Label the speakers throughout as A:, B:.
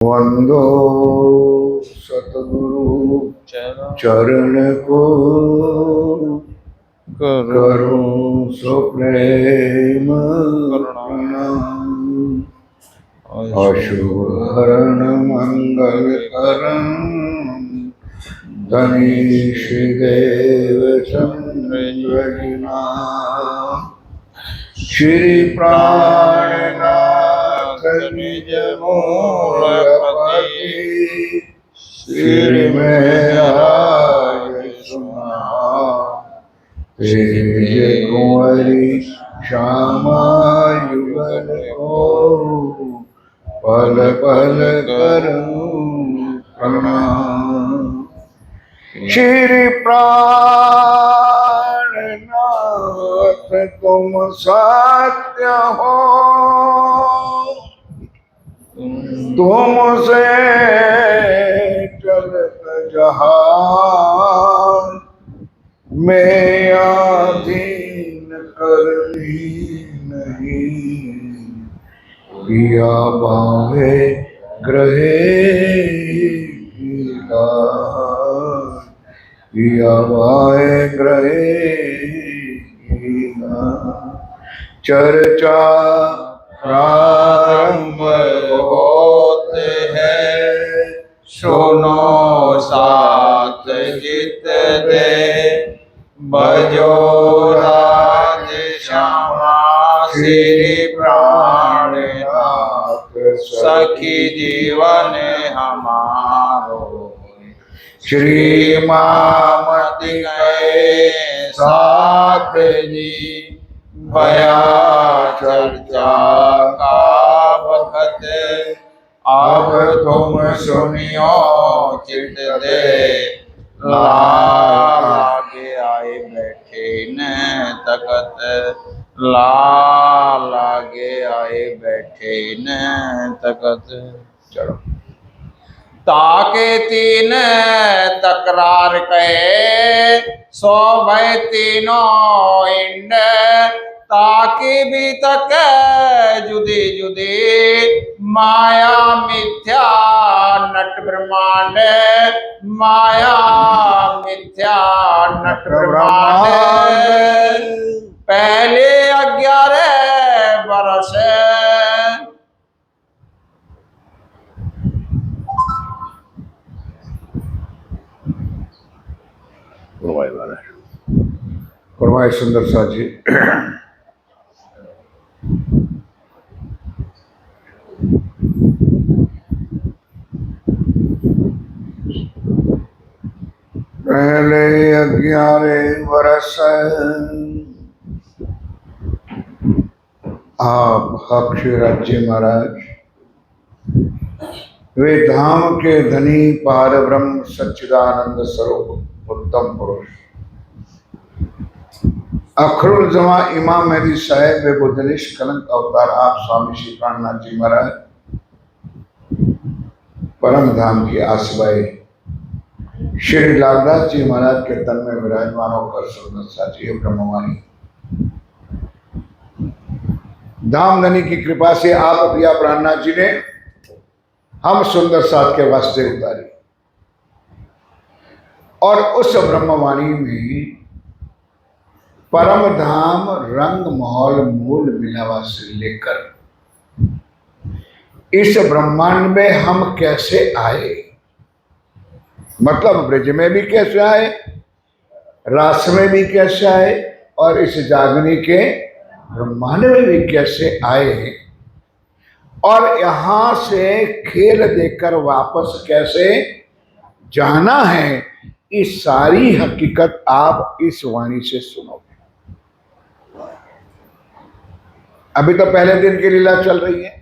A: वंदो सतगुरु चरण को करूं सो प्रेम प्रणाम। अशुभ हरण मंगल करण धनीश देव चंद्र श्री प्राणनाथ निज मूलपति श्री में आय सुना तेज कुंवरी श्यामा युगल को पल पल करूं प्रणाम। श्री प्राणनाथ तुम सत्य हो तुमसे चलत जहान में अधीन करनी नहीं पिया बाहे ग्रहे पिया बाहे ग्रहे चर्चा प्रारंभ होते हैं
B: सुनो साथ जित दे बजो राज श्यामा श्री प्राणनाथ सखी जीवन हमारो श्री मामति गए साथ जी भया चर्चा का वक्त अब तुम सुनियो चित दे लागे आए बैठे न तकत लागे आए बैठे न तकत।
A: चलो
B: ताके तीन तकरार कहे सो भय तीनों इंड ताके भी तक जुदे जुदे माया मिथ्या नट ब्रह्मांड माया मिथ्या नट ब्रह्मांड पहले 11 बरस
A: फरमाए सुंदर सा जी। पहले 11 वर्ष आप हक्ष राज्य महाराज वे धाम के धनी पार ब्रह्म सच्चिदानंद स्वरूप उत्तम पुरुष अखरुल जमा इमाम मेहदी साहेब वे बुद्धनिश कलंक अवतार आप स्वामी श्री प्राणनाथ जी महाराज परम धाम की आसवाई श्री लालदास जी महाराज के तन में विराजमान होकर सुंदर जी ब्रह्मवाणी धाम धनी की कृपा से आप पिया प्राणनाथ जी ने हम सुंदर साथ के वास्ते उतारी और उस ब्रह्मवाणी में परम धाम रंग महल मूल मिलावा से लेकर इस ब्रह्मांड में हम कैसे आए, मतलब ब्रज में भी कैसे आए, रास में भी कैसे आए और इस जागनी के ब्रह्मांड में भी कैसे आए और यहां से खेल देकर वापस कैसे जाना है, इस सारी हकीकत आप इस वाणी से सुनोगे। अभी तो पहले दिन की लीला चल रही है।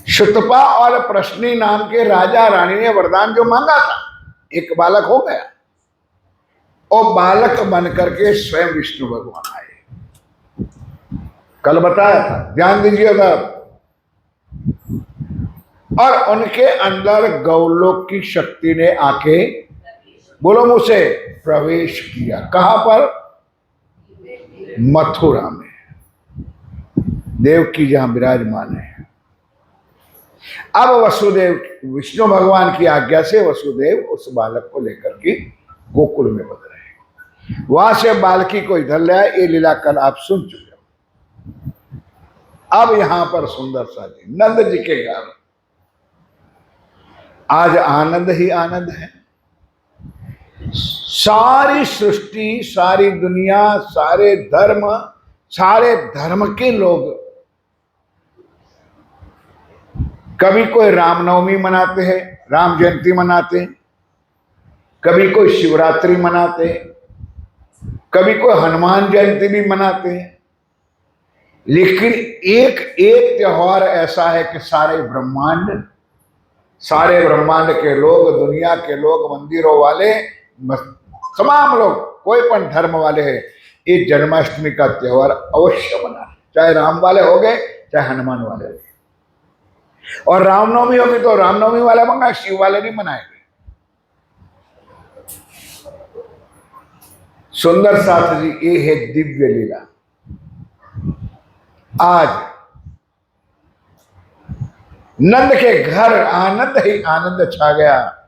A: शुतपा और प्रश्नी नाम के राजा रानी ने वरदान जो मांगा था, एक बालक हो गया और बालक बनकर के स्वयं विष्णु भगवान आए। कल बताया था, ध्यान दीजिएगा। और उनके अंदर गौलोक की शक्ति ने आके बोलो मुझसे प्रवेश किया। कहां पर? मथुरा में। देवकी जहां विराजमान है। अब वसुदेव, विष्णु भगवान की आज्ञा से वसुदेव उस बालक को लेकर के गोकुल में बद रहे। वहां से बालकी को इधर ले आए। ये लीला कल आप सुन चुके हो। अब यहां पर सुंदर सा जी नंद जी के घर आज आनंद ही आनंद है। सारी सृष्टि, सारी दुनिया, सारे धर्म के लोग, कभी कोई रामनवमी मनाते हैं, राम जयंती मनाते हैं, कभी कोई शिवरात्रि मनाते हैं, कभी कोई हनुमान जयंती भी मनाते हैं। लेकिन एक एक त्योहार ऐसा है कि सारे ब्रह्मांड के लोग, दुनिया के लोग, मंदिरों वाले, तमाम लोग, कोई पण धर्म वाले हैं, ये जन्माष्टमी का त्योहार अवश्य मना, चाहे राम वाले हो गए चाहे हनुमान वाले हो गए। और रामनवमी होगी तो रामनवमी वाला मनाए, शिव वाले नहीं मनाएंगे। सुंदर साथ जी, ये है दिव्य लीला। आज नंद के घर आनंद ही आनंद छा गया।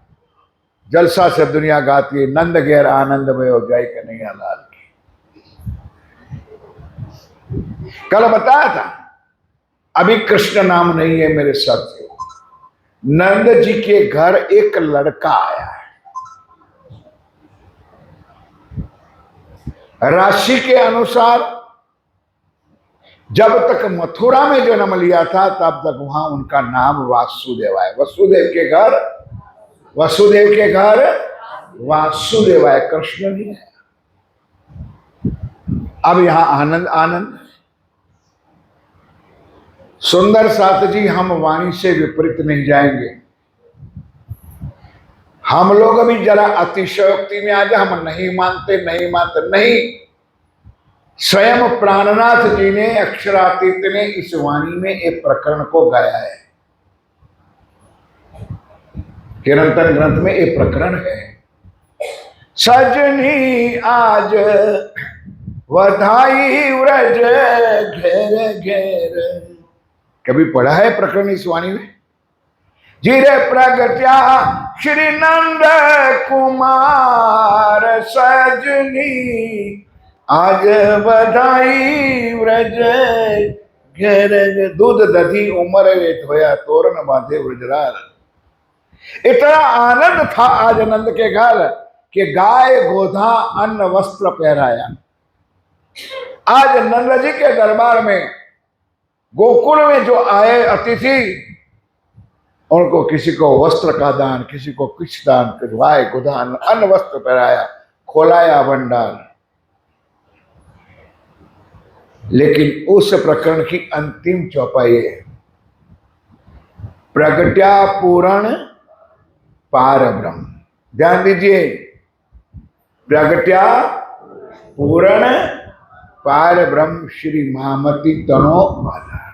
A: जलसा से दुनिया गाती है, नंद गैर आनंद में हो जाए कन्हैया लाल की। कल बताया था, अभी कृष्ण नाम नहीं है मेरे साथियों। नंद जी के घर एक लड़का आया है। राशि के अनुसार जब तक मथुरा में जन्म लिया था तब तक वहां उनका नाम वासुदेवाय, वसुदेव के घर वासुदेवाय, कृष्ण नहीं है। अब यहां आनंद आनंद। सुंदर साथ जी, हम वाणी से विपरीत नहीं जाएंगे। हम लोग अभी जरा अतिशयोक्ति में आ जाए, हम नहीं मानते नहीं। स्वयं प्राणनाथ जी ने, अक्षरातीत ने इस वाणी में एक प्रकरण को गाया है। कीर्तन ग्रंथ में एक प्रकरण है, सजनी आज वधाई व्रज घेर घेर। कभी पढ़ा है प्रकरण इस वाणी में? जीरे प्रगट्या श्री नंद कुमार, सजनी आज बधाई व्रज घेर। दूध दधी उमर वे धोया, तोरण बांधे व्रजरार। इतना आनंद था आज नंद के घर कि गाय गोधा अन्न वस्त्र पहराया। आज नंद जी के दरबार में, गोकुल में जो आए अतिथि, उनको किसी को वस्त्र का दान, किसी को कुछ दान, गाय गोधा अन्न वस्त्र पहराया, खोलाया भंडार। लेकिन उस प्रकरण की अंतिम चौपाई है, प्रगट्या पूर्ण पार ब्रह्म। ध्यान दीजिए, प्रगट्या पूर्ण पार ब्रह्म श्री महामती तनो आधार।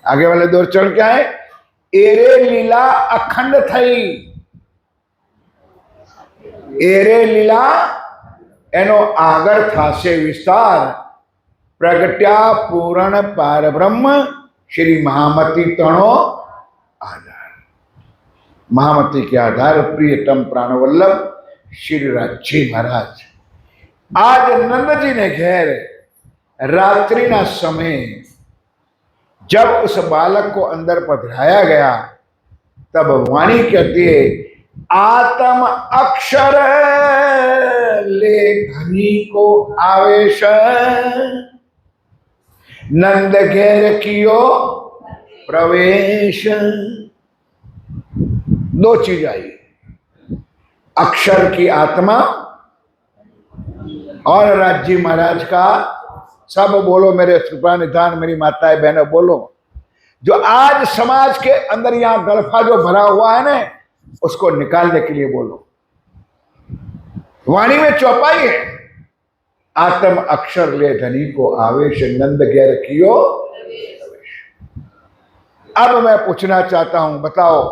A: आगे वाले दो चरण क्या है? एरे लीला अखंड थई। एरे लीला एनो आगर था से विस्तार, प्रगट्या पूर्ण पार ब्रह्म श्री महामती तणो आधार। महामती के आधार प्रियतम प्राणवल्लभ श्री राजी महाराज। आज नंद जी ने घेर रात्रि ना समय जब उस बालक को अंदर पधराया गया, तब वाणी कहती है, आत्म अक्षर ले धनी को आवेश, नंद घेर कियो प्रवेश। दो चीज आई, अक्षर की आत्मा और राज्य महाराज का। सब बोलो मेरे कृपा निधान, मेरी माताएं बहनों बोलो। जो आज समाज के अंदर यहां गलफा जो भरा हुआ है ना, उसको निकालने के लिए बोलो। वाणी में चौपाई है, आत्म अक्षर ले धनी को आवेश, नंद गैर कियो। अब मैं पूछना चाहता हूं, बताओ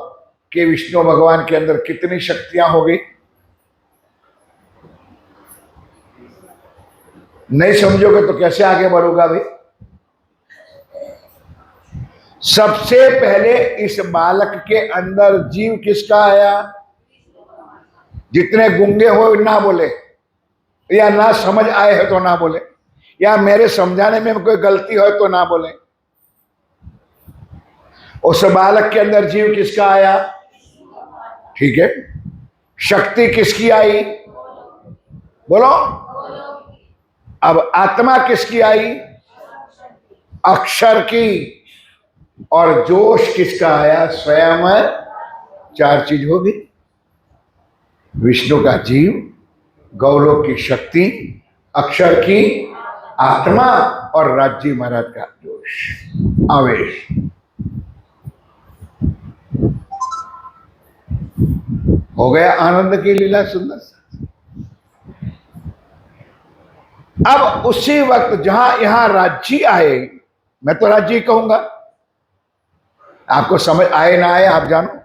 A: कि विष्णु भगवान के अंदर कितनी शक्तियां हो गई? नहीं समझोगे तो कैसे आगे बढ़ोगा भाई? सबसे पहले इस बालक के अंदर जीव किसका आया? जितने गूंगे हो ना बोले, या ना समझ आए है तो ना बोले, या मेरे समझाने में कोई गलती हो तो ना बोले। उस बालक के अंदर जीव किसका आया? ठीक है। शक्ति किसकी आई? बोलो। अब आत्मा किसकी आई? अक्षर की। और जोश किसका आया? स्वयं। चार चीज होगी, विष्णु का जीव, गौलोक की शक्ति, अक्षर की आत्मा, और राज्य महाराज का जोश, आवेश। हो गया आनंद की लीला सुंदर। अब उसी वक्त जहां यहां राज्य आए, मैं तो राज्य कहूंगा, आपको समझ आए ना आए आप जानो।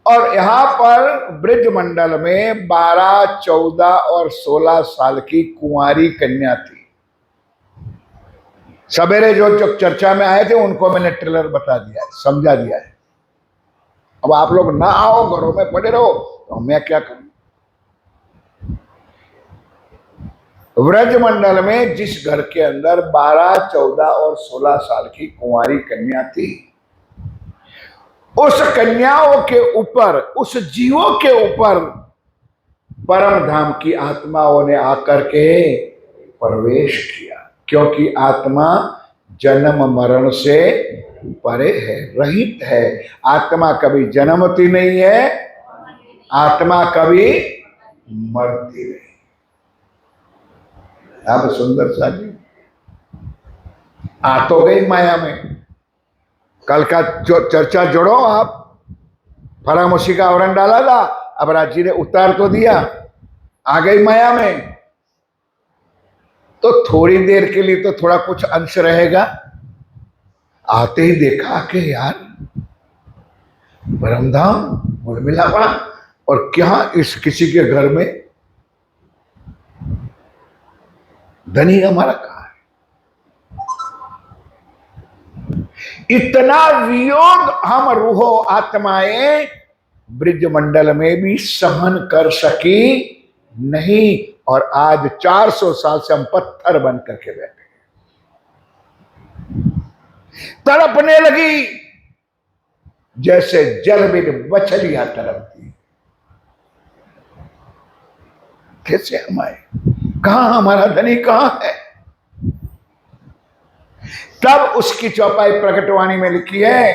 A: और यहां पर ब्रज मंडल में 12, 14 और 16 साल की कुंवारी कन्या थी। सवेरे जो चर्चा में आए थे उनको मैंने ट्रेलर बता दिया है, समझा दिया है। अब आप लोग ना आओ, घरों में पड़े रहो, तो मैं क्या करूं? व्रज मंडल में जिस घर के अंदर 12, 14 और 16 साल की कुंवारी कन्या थी, उस कन्याओं के ऊपर, उस जीवों के ऊपर परम धाम की आत्माओं ने आकर के प्रवेश किया। क्योंकि आत्मा जन्म मरण से परे है, रहित है। आत्मा कभी जन्मती नहीं है, आत्मा कभी मरती नहीं। अब सुंदर सा जी आ तो गई माया में। कल का जो चर्चा जोड़ो आप, फरामोशी का आवरण डाला था, अब राज जी ने उतार तो दिया, आ गई माया में। तो थोड़ी देर के लिए तो थोड़ा कुछ अंश रहेगा। आते ही देखा कि यार परमधाम उर्मिलावा, और क्या इस किसी के घर में धनी हमारा कहा है? इतना वियोग हम रूहो आत्माएं ब्रज मंडल में भी सहन कर सकी नहीं। और आज 400 साल से हम पत्थर बन करके बैठे, तड़पने लगी जैसे जल में मछलियां तड़पती। कैसे हम आए? कहां हमारा धनी कहां है? तब उसकी चौपाई प्रकटवाणी में लिखी है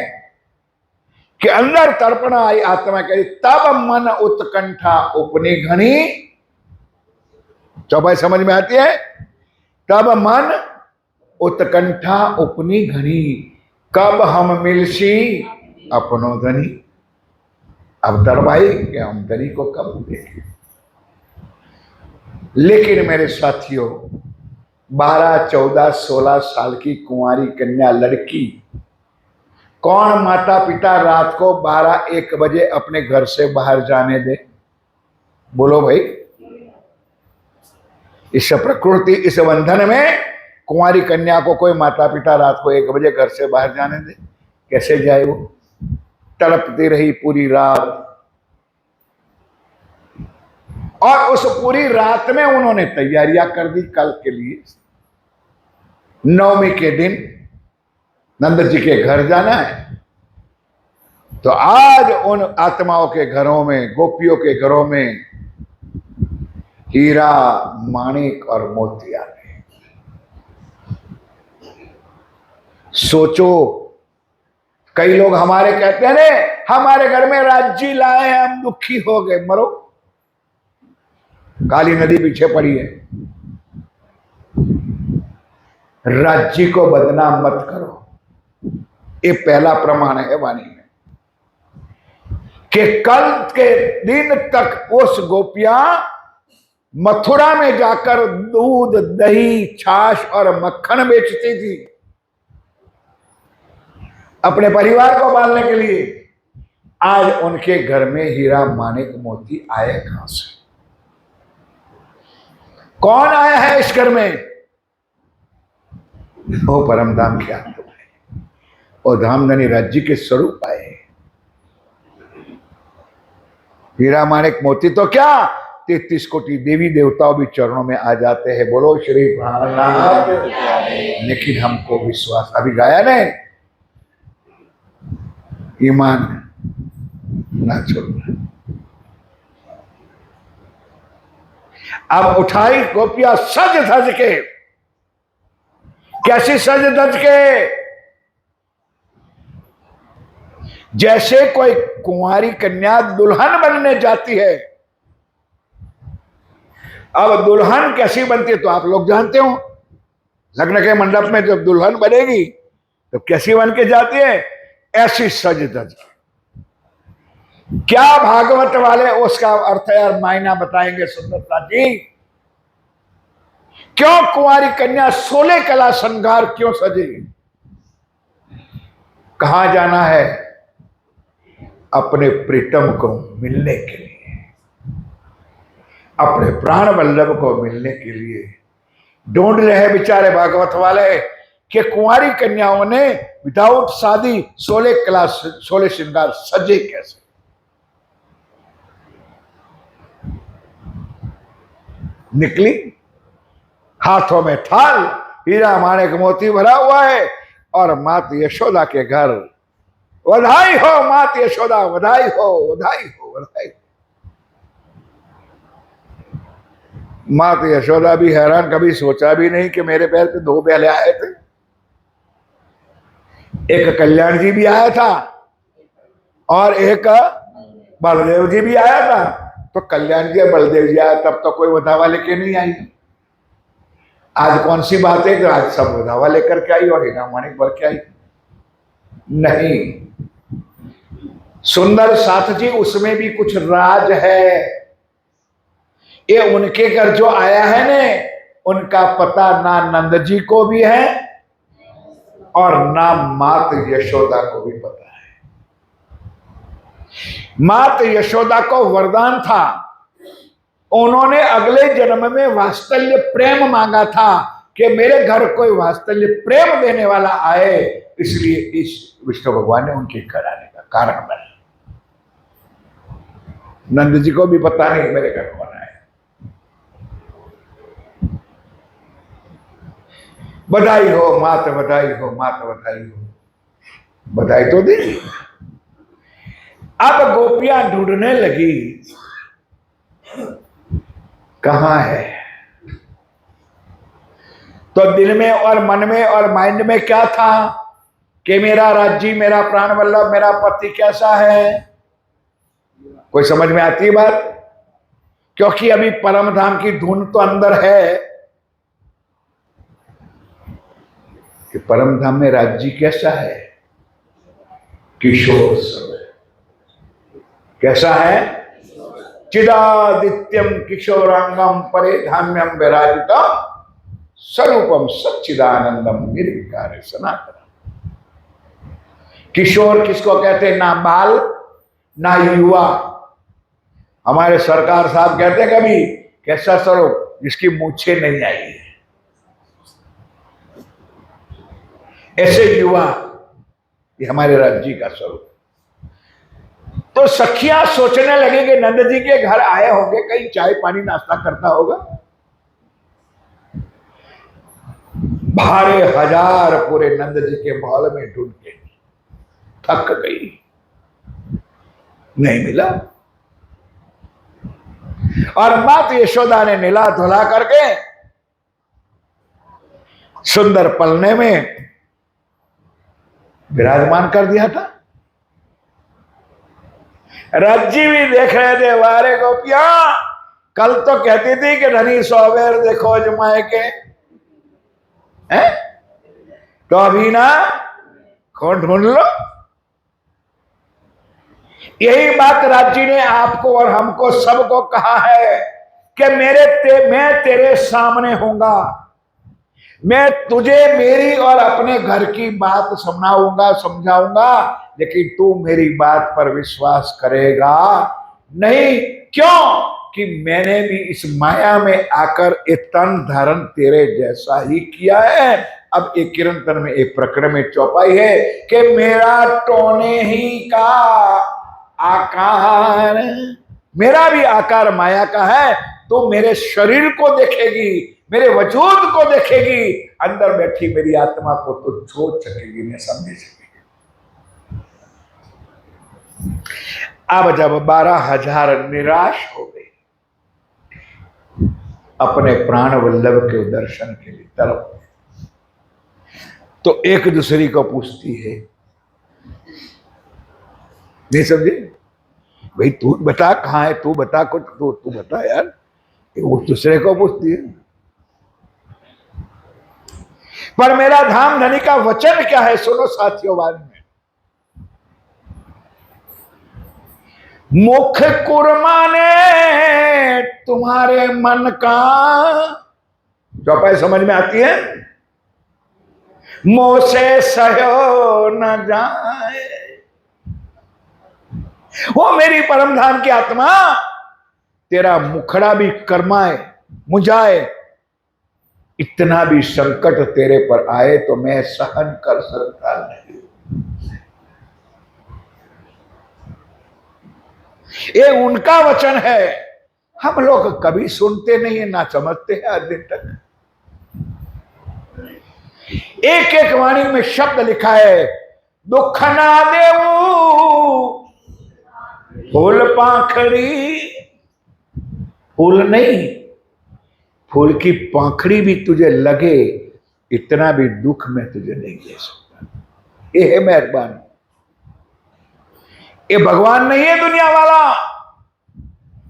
A: कि अंदर तर्पणा आई आत्मा कही, तब मन उत्कंठा उपनी घनी। चौपाई समझ में आती है? तब मन उत्कंठा उपनी घनी, कब हम मिलसी अपनो धनी। अब दरबाई कि हम धनी को कब देखें। लेकिन मेरे साथियों, 12, 14, 16 साल की कुंवारी कन्या लड़की, कौन माता पिता रात को 12, 1 बजे अपने घर से बाहर जाने दे? बोलो भाई। इस प्रकृति, इस बंधन में कुंवारी कन्या को कोई माता पिता रात को 1 बजे घर से बाहर जाने दे? कैसे जाए? वो तड़पती रही पूरी रात। और उस पूरी रात में उन्होंने तैयारियां कर दी कल के लिए। नवमी के दिन नंद जी के घर जाना है, तो आज उन आत्माओं के घरों में, गोपियों के घरों में हीरा, माणिक और मोतिया ने। सोचो, कई लोग हमारे कहते हैं ने, हमारे घर में राज्य लाए हैं, हम दुखी हो गए। मरो, काली नदी पीछे पड़ी है। राज्य को बदनाम मत करो, ये पहला प्रमाण है वाणी में कि कल के दिन तक उस गोपियां मथुरा में जाकर दूध, दही, छाछ और मक्खन बेचती थी अपने परिवार को पालने के लिए। आज उनके घर में हीरा, माणिक, मोती आए कहां से? कौन आया है इस घर में? वो परमधाम की आत्मा है। और धामधनी राज्य के स्वरूप आए। हीरा माणिक मोती तो क्या, 33 कोटि देवी देवताओं भी चरणों में आ जाते हैं। बोलो श्री भोलानाथ। लेकिन हमको विश्वास, अभी गाया नहीं, ईमान ना छोड़ना। अब उठाई गोपियां सज धज के, कैसी सज धज के, जैसे कोई कुंवारी कन्या दुल्हन बनने जाती है। अब दुल्हन कैसी बनती है तो आप लोग जानते हो, लग्न के मंडप में जब दुल्हन बनेगी तो कैसी बन के जाती है, ऐसी सज धज। क्या भागवत वाले उसका अर्थ यार मायना बताएंगे सुंदरता जी। क्यों कुंवारी कन्या 16 कला श्रृंगार क्यों सजी? कहां जाना है? अपने प्रीतम को मिलने के लिए, अपने प्राण वल्लभ को मिलने के लिए ढूंढ रहे हैं बेचारे भागवत वाले कि कुंवारी कन्याओं ने विदाउट शादी 16 कला 16 श्रृंगार सजे कैसे। निकली, हाथों में थाल, हीरा माणिक मोती भरा हुआ है, और मात यशोदा के घर। बधाई हो मात यशोदा, बधाई हो, बधाई हो, बधाई। मात यशोदा भी हैरान, कभी सोचा भी नहीं कि मेरे पैर पे 2 बैल आए थे। एक कल्याण जी भी आया था और एक बलदेव जी भी आया था। तो कल्याण जी और बलदेव जी आया तब तो कोई वधावा लेके नहीं आई। आज कौन सी बात है कि आज सब वधावा लेकर के आई और हीरा माणिक भर के आई? नहीं, सुंदर साथ जी उसमें भी कुछ राज है। ये उनके घर जो आया है ने, उनका पता ना नंद जी को भी है और ना मात यशोदा को भी पता है। मात यशोदा को वरदान था, उन्होंने अगले जन्म में वात्सल्य प्रेम मांगा था कि मेरे घर कोई वात्सल्य प्रेम देने वाला आए, इसलिए इस विष्णु भगवान ने उनके घर आने का कारण बना। नंद जी को भी पता नहीं मेरे घर कौन आए। बधाई हो मात, बधाई हो मात, बधाई हो। बधाई तो दी। अब गोपियां ढूंढने लगी, कहां है? तो दिल में और मन में और माइंड में क्या था कि मेरा राज्य, मेरा प्राण वल्लभ, मेरा पति कैसा है? कोई समझ में आती है बात? क्योंकि अभी परम धाम की धुन तो अंदर है कि परम धाम में राज्य कैसा है? किशोर स्वरूप। कैसा है? चिदादित्यम किशोरांगम परे धाम्यम विराजितम स्वरूपम सच्चिदानंदम निर्विकार सनातन। किशोर किसको कहते हैं? ना बाल ना युवा। हमारे सरकार साहब कहते हैं कभी, कैसा स्वरूप? जिसकी मूछें नहीं आई है, ऐसे युवा। ये हमारे राज्य का स्वरूप। तो सखियां सोचने लगे कि नंद जी के घर आए होंगे, कहीं चाय पानी नाश्ता करता होगा। भारे हजार पूरे नंद जी के महल में ढूंढ के थक गई, नहीं मिला। और मात यशोदा ने नीला धुला करके सुंदर पलने में विराजमान कर दिया था। राज्य भी देख रहे थे, वारे गोपियां कल तो कहती थी कि धनी सौवेर देखो जमाए के हैं, तो अभी ना कौन ढूंढ लो। यही बात राज्य ने आपको और हमको सबको कहा है कि मैं तेरे सामने होऊंगा, मैं तुझे मेरी और अपने घर की बात समझाऊंगा, लेकिन तू मेरी बात पर विश्वास करेगा नहीं। क्यों? कि मैंने भी इस माया में आकर एक तन धारण तेरे जैसा ही किया है, अब एक कीर्तन में, एक प्रकरण में चौपाई है कि मेरा टोने ही का आकार, मेरा भी आकार माया का है, तो मेरे शरीर को देखेगी, मेरे वजूद को देखेगी, अंदर बैठी मेरी आत्मा को तो छोड़ सकेगी, नहीं समझ सकेगी। अब जब 12,000 निराश हो गए अपने प्राण वल्लभ के दर्शन के लिए तरफ, तो एक दूसरी को पूछती है, नहीं समझे भाई, तू बता कहां है, तू बता कुछ, तू बता यार, वो दूसरे को पूछती है। पर मेरा धाम धनी का वचन क्या है, सुनो साथियों, बाद में मुख कुरमाने तुम्हारे मन का, चौपाई समझ में आती है, मोह से सहयो न जाए। वो मेरी परम धाम की आत्मा, तेरा मुखड़ा भी कर्माए मुझाए, इतना भी संकट तेरे पर आए तो मैं सहन कर सकता नहीं। ये उनका वचन है, हम लोग कभी सुनते नहीं है, ना समझते हैं आज दिन तक। एक एक वाणी में शब्द लिखा है, दुख ना देऊ फूल पाखड़ी, फूल नहीं, फूल की पाखड़ी भी तुझे लगे, इतना भी दुख में तुझे नहीं दे सकता। ये है मेहरबान, ये भगवान नहीं है दुनिया वाला,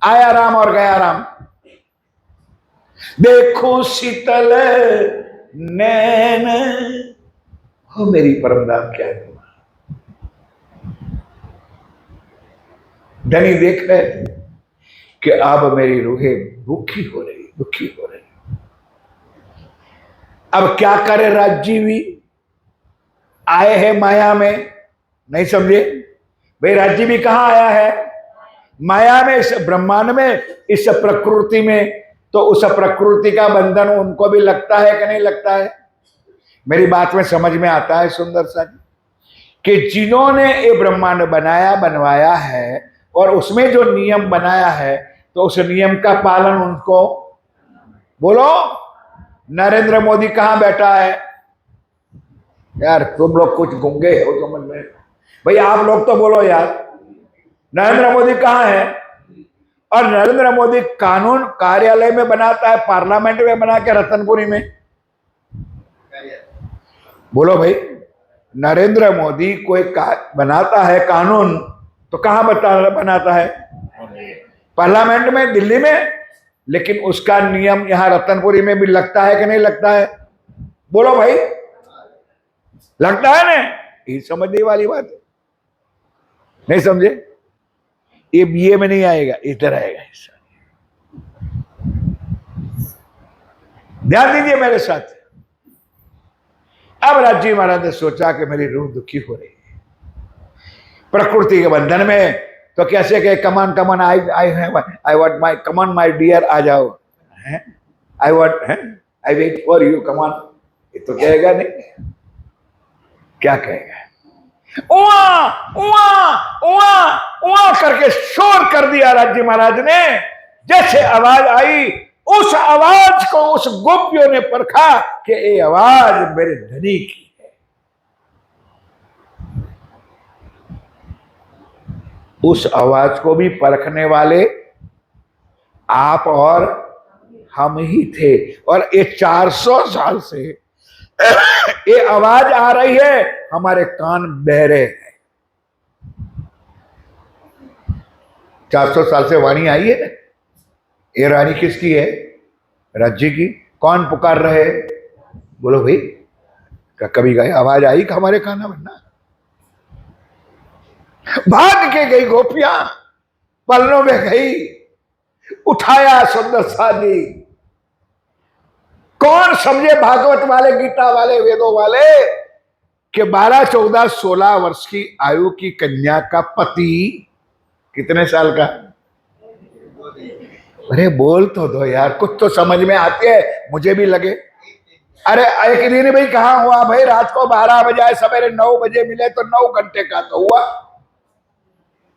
A: आया राम और गया राम। देखो शीतल नैन, हो मेरी परमधाम क्या है, धनी देख रहे थे कि अब मेरी रूहें दुखी हो रही, दुखी हो रही। अब क्या करे, राजीवी आए हैं माया में, नहीं समझे भाई, राजीवी कहां आया है, माया में, इस ब्रह्मांड में, इस प्रकृति में। तो उस प्रकृति का बंधन उनको भी लगता है कि नहीं लगता है? मेरी बात में समझ में आता है सुंदर सा कि जिन्होंने ये ब्रह्मांड बनाया बनवाया है और उसमें जो नियम बनाया है, तो उस नियम का पालन उनको, बोलो नरेंद्र मोदी कहां बैठा है यार, तुम लोग कुछ गूंगे हो समझ में भाई, आप लोग तो बोलो यार, नरेंद्र मोदी कहां है? और नरेंद्र मोदी कानून कार्यालय में बनाता है, पार्लियामेंट में बना के रतनपुरी में, बोलो भाई, नरेंद्र मोदी कोई बनाता है कानून तो कहां बनाता है? पार्लियामेंट में, दिल्ली में। लेकिन उसका नियम यहां रतनपुरी में भी लगता है कि नहीं लगता है? बोलो भाई, लगता है ना? ये समझने वाली बात है, नहीं समझे? ये बीए में नहीं आएगा, इधर आएगा। ध्यान दीजिए मेरे साथ। अब राजी महाराज ने सोचा कि मेरी रूह दुखी हो रही है प्रकृति के बंधन में, तो कैसे कहे, come on come on I want my, come on my dear, आ जाओ, I want, I wait for you, come on. ये तो कहेगा नहीं, क्या कहेगा? उआ उआ उआ उआ करके शोर कर दिया राज्य महाराज ने। जैसे आवाज आई, उस आवाज को उस गोपियों ने परखा कि ये आवाज मेरे धनी की है। उस आवाज को भी परखने वाले आप और हम ही थे, और ये 400 साल से ये आवाज आ रही है, हमारे कान बहरे हैं। 400 साल से वाणी आई है ना। ये रानी किसकी है? राज्य की। कौन पुकार रहे? बोलो भाई, कभी गए आवाज आई कि हमारे कान बनना? भाग के गई गोपियां, पलनों में गई, उठाया सुंदर साजी। कौन समझे भागवत वाले, गीता वाले, वेदों वाले कि 12, 14, 16 वर्ष की आयु की कन्या का पति कितने साल का? अरे बोल तो दो यार, कुछ तो समझ में आती है, मुझे भी लगे अरे एक दिन भाई कहाँ हुआ भाई, रात को 12 बजे सवेरे 9 बजे मिले तो 9 घंटे का तो हुआ,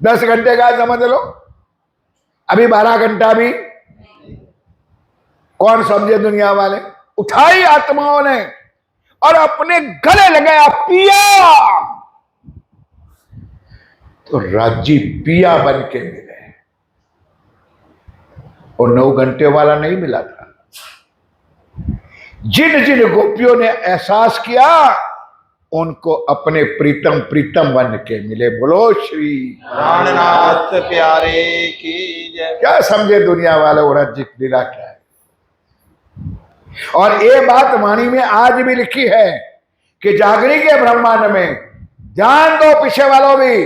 A: 10 घंटे का समझ लो। अभी 12 घंटा भी कौन समझे दुनिया वाले। उठाई आत्माओं ने और अपने गले लगाया पिया, तो राज्य पिया बन के मिले। और 9 घंटे वाला नहीं मिला था। जिन जिन गोपियों ने एहसास किया उनको अपने प्रीतम प्रीतम बन के मिले। बोलो श्री
B: प्राणनाथ प्यारे की जय।
A: क्या समझे दुनिया वाले वो राज्य की लीला क्या है। और ये बात वाणी में आज भी लिखी है कि जागरी के ब्रह्मांड में, ध्यान दो पीछे वालों भी,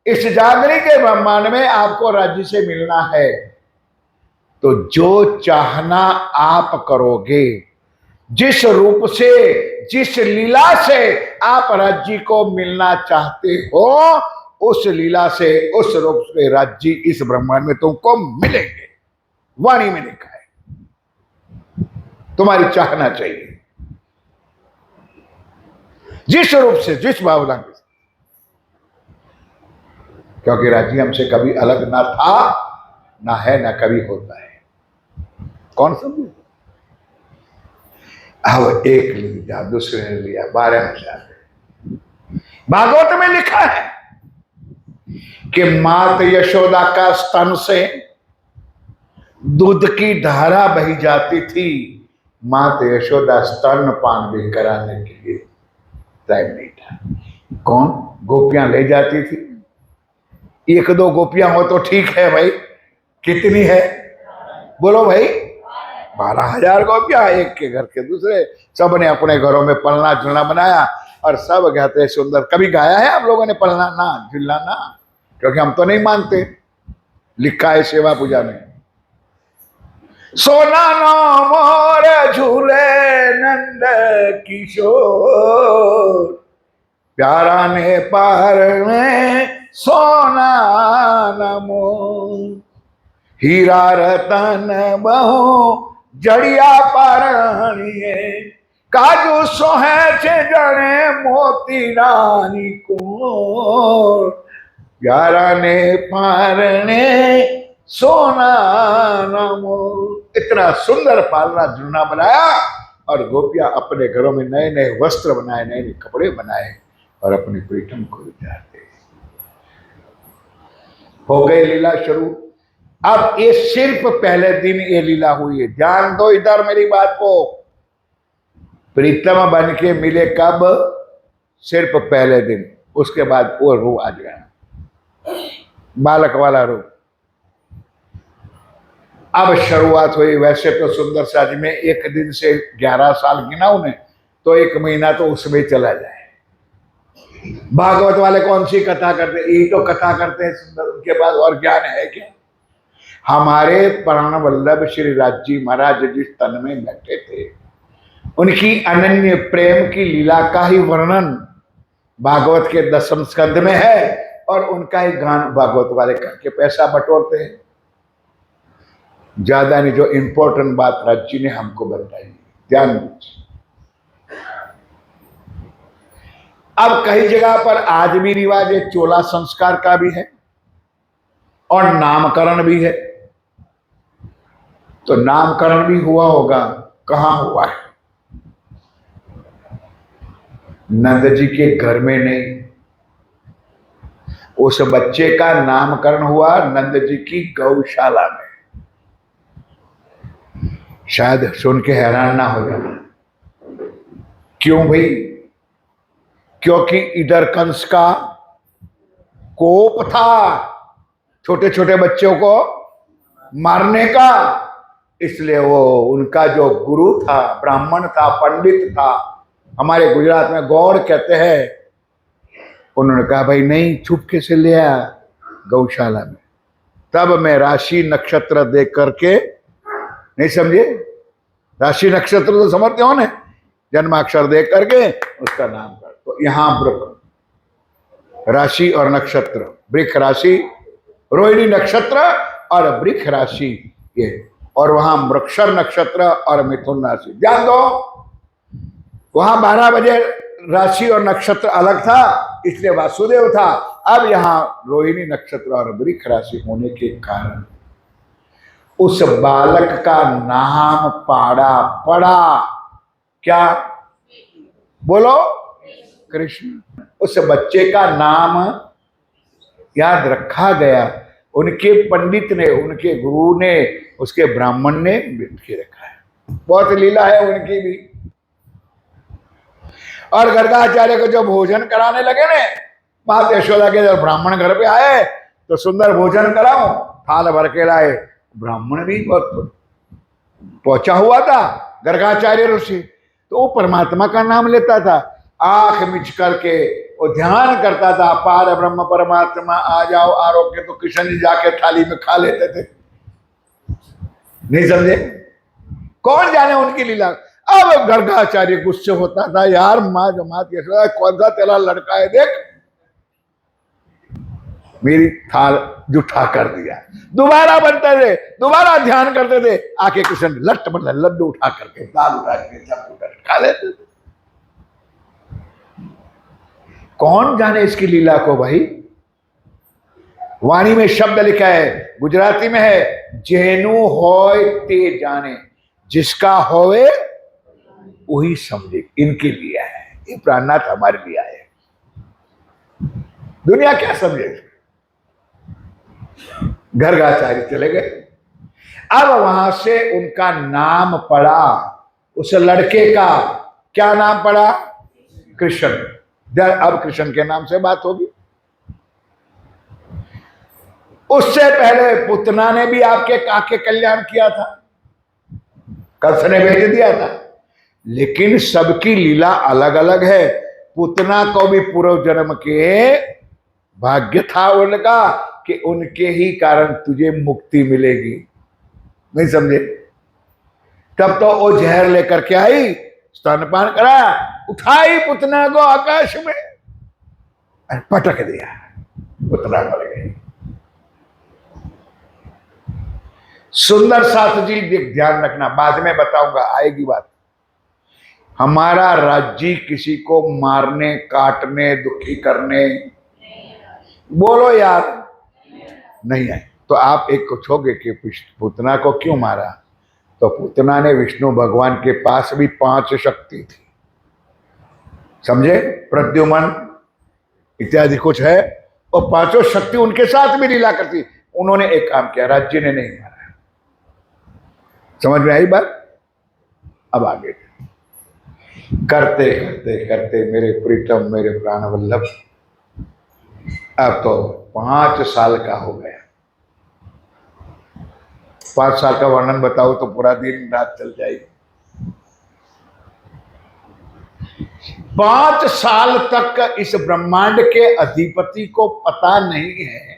A: इस जागरी के ब्रह्मांड में आपको राज्य से मिलना है तो जो चाहना आप करोगे, जिस रूप से जिस लीला से आप राज्य को मिलना चाहते हो, उस लीला से उस रूप से राज्य इस ब्रह्मांड में तुमको मिलेंगे। वाणी में लिखा है, तुम्हारी चाहना चाहिए जिस रूप से जिस भावना के, क्योंकि राज्य हमसे कभी अलग ना था, ना है, ना कभी होता है। कौन समझे। अब एक लिया, दूसरे ने लिया, 12,000। भागवत में लिखा है कि मात यशोदा का स्तन से दूध की धारा बही जाती थी। मात यशोदा स्तन पान भी कराने के लिए टाइम नहीं था। कौन गोपियां ले जाती थी। 1-2 गोपियां हो तो ठीक है भाई, कितनी है बोलो भाई, 12,000 गोपियां, एक के घर के दूसरे, सब ने अपने घरों में पलना झुलना बनाया और सब गाते सुंदर। कभी गाया है आप लोगों ने पलना ना झुलना ना, क्योंकि हम तो नहीं मानते। लिखा है सेवा पूजा में, सोना नो मोर झूले नंद किशोर, प्यारा ने पार में सोना नमो, हीरा रतन बहु जड़िया पारणिए, काजू सोहे छे जने मोती रानी को, प्यारा ने पारने सोना नमो। इतना सुंदर पालना झुलना बनाया और गोपियां अपने घरों में नए नए वस्त्र बनाए, नए नए कपड़े बनाए और अपनी प्रीतम को विचारते। हो गई लीला शुरू। अब ये सिर्फ पहले दिन ये लीला हुई है। ध्यान दो इधर मेरी बात को। प्रीतम बन के मिले कब, सिर्फ पहले दिन, उसके बाद वो रूप आ गया, बालक वाला रूप। अब शुरुआत हुई। वैसे तो सुंदर साज में एक दिन से 11 साल गिना उन्हें, तो 1 महीना तो उसमें चला जाए। भागवत वाले कौन सी कथा करते, यही तो कथा करते हैं सुंदर, उनके पास और ज्ञान है क्या। हमारे प्राण वल्लभ श्री राजी महाराज जिस तन में बैठे थे, उनकी अनन्य प्रेम की लीला का ही वर्णन भागवत के 10वें स्कंद में है और उनका ही गान भागवत वाले करके पैसा बटोरते हैं। ज्यादा नहीं, जो इंपॉर्टेंट बात राजी ने हमको बताई, ध्यान दीजिए। अब कई जगह पर आज भी रिवाज है, चोला संस्कार का भी है और नामकरण भी है। तो नामकरण भी हुआ होगा, कहां हुआ है, नंद जी के घर में नहीं। उस बच्चे का नामकरण हुआ नंद जी की गौशाला में। शायद सुन के हैरान ना हो जाना, क्यों भाई, क्योंकि इधर कंस का कोप था छोटे छोटे बच्चों को मारने का, इसलिए वो उनका जो गुरु था, ब्राह्मण था, पंडित था, हमारे गुजरात में गौड़ कहते हैं, उन्होंने कहा भाई नहीं, छुपके से ले आया गौशाला में। तब मैं राशि नक्षत्र देख करके, नहीं समझे, राशि नक्षत्र तो समझते हो ना, जन्माक्षर देख करके उसका नाम कर। तो यहां वृक राशि और नक्षत्र, वृक राशि, रोहिणी नक्षत्र और वृक राशि ये, और वहां मृक्षर नक्षत्र और मिथुन राशि। ध्यान दो, वहां 12 बजे राशि और नक्षत्र अलग था, इसलिए वासुदेव था। अब यहां रोहिणी नक्षत्र और वृक्ष राशि होने के कारण उस बालक का नाम पड़ा क्या? बोलो, कृष्ण। उस बच्चे का नाम याद रखा गया। उनके पंडित ने, उनके गुरु ने, उसके ब्राह्मण ने मिल के रखा है। बहुत लीला है उनकी भी। और गर्गाचार्य को जो भोजन कराने लगे ने, माता यशोदा के जब ब्राह्मण घर पे आए तो सुंदर भोजन कराओ, थाल भर के लाए। ब्राह्मण भी बहुत पहुंचा हुआ था गर्गाचार्य ऋषि, तो वो परमात्मा का नाम लेता था। आंख मिच करके वो ध्यान करता था, पार ब्रह्म परमात्मा आ जाओ आरोग्य, तो कृष्ण जी जाके थाली में खा लेते थे। नहीं समझे? कौन जाने उनकी लीला। अब गर्गाचार्य गुस्से होता था, यार माँ जो मात यशोदा कौन सा तेरा लड़का है, देख मेरी थाल जुठा कर दिया। दोबारा बनते थे, दोबारा ध्यान करते थे, आके कृष्ण लट बन लड्डू उठा करके, दाल उठा के खा लेते थे। कौन जाने इसकी लीला को भाई। वाणी में शब्द लिखा है, गुजराती में है, जेनु होय ते जाने, जिसका होवे वही समझे। इनके लिए है ये प्राणनाथ, हमारे लिए है। दुनिया क्या समझे। गर्गाचार्य चले गए। अब वहां से उनका नाम पड़ा, उस लड़के का क्या नाम पड़ा? कृष्ण। अब कृष्ण के नाम से बात होगी। उससे पहले पुतना ने भी आपके काके कल्याण किया था, कंस ने भेज दिया था। लेकिन सबकी लीला अलग अलग है। पुतना को भी पूर्व जन्म के भाग्य था उनका कि उनके ही कारण तुझे मुक्ति मिलेगी। नहीं समझे? तब तो वो जहर लेकर के आई, स्तनपान करा, उठाई पुतना को आकाश में पटक दिया, पुतना मर गई। सुंदर साथ जी ध्यान रखना, बाद में बताऊंगा, आएगी बात। हमारा राज्य किसी को मारने, काटने, दुखी करने, बोलो यार, नहीं है। तो आप एक पूछोगे कि पुतना को क्यों मारा? तो पुतना ने विष्णु भगवान के पास भी 5 शक्ति थी, समझे, प्रद्युमन इत्यादि कुछ है, और 5 शक्ति उनके साथ भी लीला करती। उन्होंने एक काम किया, राज्य ने नहीं मारा। समझ में आई बात? अब आगे करते करते करते मेरे प्रीतम, मेरे प्राण वल्लभ, अब तो 5 साल का हो गया। 5 साल का वर्णन बताओ तो पूरा दिन रात चल जाएगी। 5 साल तक इस ब्रह्मांड के अधिपति को पता नहीं है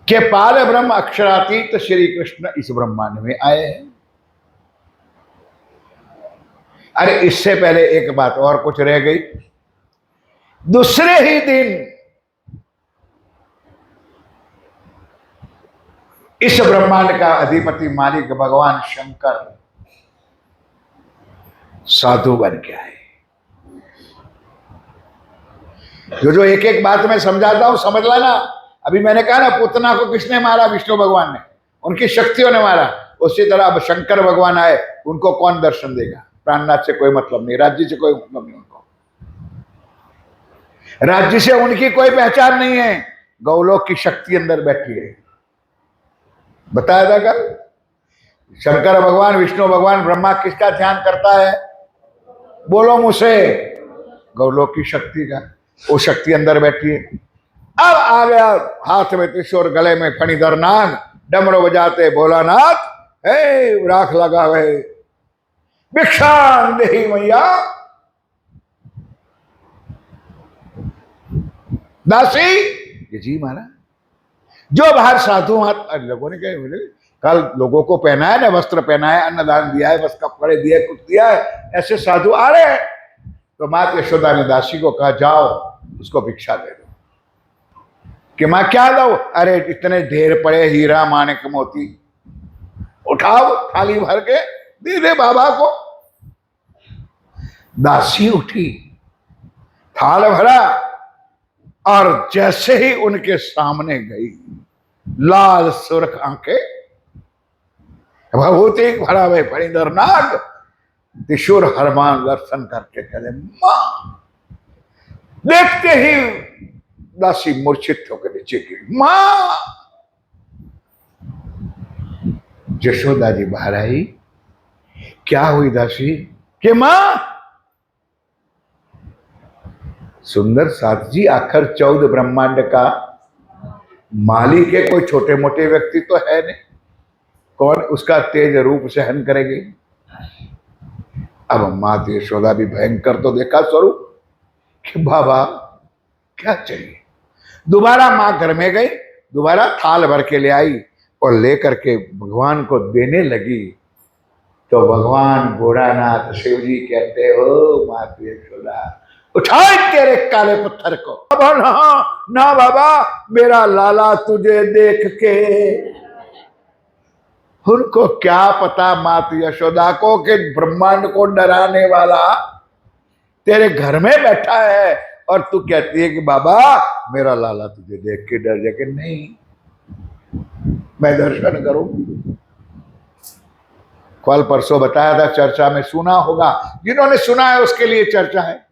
A: कि पार ब्रह्म अक्षरातीत श्री कृष्ण इस ब्रह्मांड में आए हैं। अरे इससे पहले एक बात और कुछ रह गई। दूसरे ही दिन इस ब्रह्मांड का अधिपति मालिक भगवान शंकर साधु बन के आए। जो एक एक बात मैं समझाता हूं, समझ लेना। अभी मैंने कहा ना, पुतना को किसने मारा? विष्णु भगवान ने, उनकी शक्तियों ने मारा। उसी तरह अब शंकर भगवान आए, उनको कौन दर्शन देगा? प्राणनाथ से कोई मतलब नहीं, राज्य से कोई मतलब नहीं, उनको राज्य से उनकी कोई पहचान नहीं है। गौलोक की शक्ति अंदर बैठी है। बताया था कल, शंकर भगवान, विष्णु भगवान, ब्रह्मा किसका ध्यान करता है? बोलो मुझसे। गौलोक की शक्ति का, वो शक्ति अंदर बैठी है। अब आ गया हाथ में त्रिशूल, गले में फणीधर नाग, डमरू बजाते भोलानाथ, हे राख लगा गए, भिक्षान देहि मैया। दासी, ये जी महाराज, जो बाहर साधु हाथ लोगों ने कहे, बोले कल लोगों को पहनाया ना, वस्त्र पहनाया, अन्नदान दिया है, बस कपड़े दिए, कुछ दिया है, ऐसे साधु आ रहे हैं। तो माता यशोदा ने दासी को कहा, जाओ उसको भिक्षा दे दो। कि मां क्या दो? अरे इतने ढेर पड़े हीरा माणिक मोती, उठाओ थाली भर के दे दे बाबा को। दासी उठी, थाल भरा और जैसे ही उनके सामने गई, लाल सुर्ख आंखें, भभूति भरा वे फणीधर नाग, त्रिशूल हनुमान दर्शन करके कहते मां। देखते ही दासी मूर्छित होकर नीचे गिरी। मां! यशोदा जी बाहर आई। क्या हुई दासी? कि मां। सुंदर साथ जी आखिर 14 ब्रह्मांड का मालिक है, कोई छोटे मोटे व्यक्ति तो है नहीं, कौन उसका तेज रूप सहन करेगी? अब मां यशोदा भी भयंकर तो देखा स्वरूप कि बाबा क्या चाहिए। दोबारा मां घर में गई, दोबारा थाल भर के ले आई और लेकर के भगवान को देने लगी। तो भगवान भोलानाथ शिव जी कहते हो मां यशोदा उठाए तेरे काले पत्थर को। बाबा ना बाबा, मेरा लाला तुझे देख के। उनको क्या पता मात यशोदा को कि ब्रह्मांड को डराने वाला तेरे घर में बैठा है, और तू कहती है कि बाबा मेरा लाला तुझे देख के डर जाए। कि नहीं, मैं दर्शन करूंगी। कल परसों बताया था, चर्चा में सुना होगा, जिन्होंने सुना है उसके लिए चर्चा है।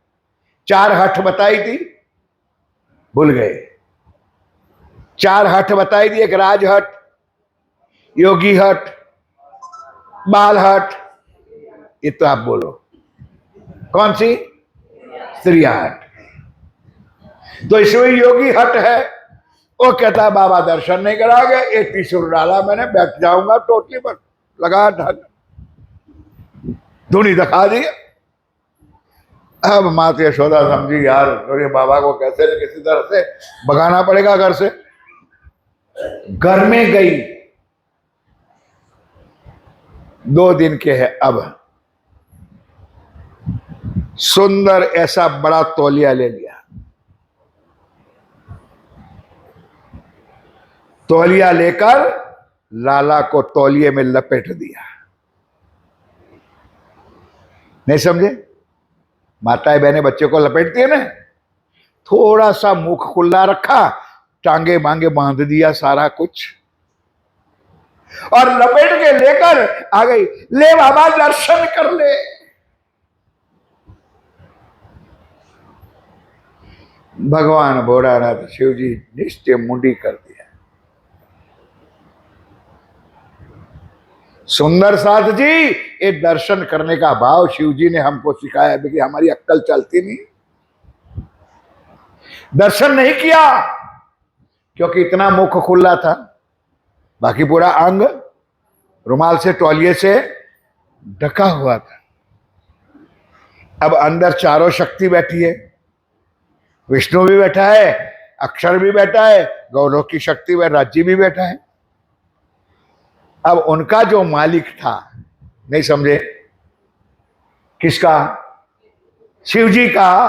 A: 4 हठ बताई थी, भूल गए। 4 हठ बताई थी, एक राजहट, योगी हट, बाल हट, ये तो आप बोलो कौन सी? स्त्रिया हट। तो इसमें योगी हट है, वो कहता है बाबा दर्शन नहीं कराओगे, एक त्रिशूल डाला मैंने, बैठ जाऊंगा टोटली पर, लगा ढक, धुनी दिखा दी। अब मात यशोदा समझी यार अरे बाबा को कैसे न किसी तरह से भगाना पड़ेगा घर से। घर में गई, 2 दिन के है। अब सुंदर ऐसा बड़ा तौलिया ले लिया, तौलिया लेकर लाला को तौलिए में लपेट दिया। नहीं समझे? माताएं बहनें बच्चे को लपेटती है ना, थोड़ा सा मुख खुला रखा, टांगे मांगे बांध दिया सारा कुछ, और लपेट के लेकर आ गई। ले बाबा दर्शन कर ले। भगवान भोलानाथ शिव जी निश्चय मुंडी कर दिया। सुंदर साथ जी, ये दर्शन करने का भाव शिव जी ने हमको सिखाया, क्योंकि हमारी अक्कल चलती नहीं। दर्शन नहीं किया क्योंकि इतना मुख खुला था, बाकी पूरा अंग रुमाल से तौलिए से ढका हुआ था। अब अंदर चारों शक्ति बैठी है, विष्णु भी बैठा है, अक्षर भी बैठा है, गौलोक की शक्ति व राज्य भी बैठा है। अब उनका जो मालिक था, नहीं समझे, किसका? शिव जी का।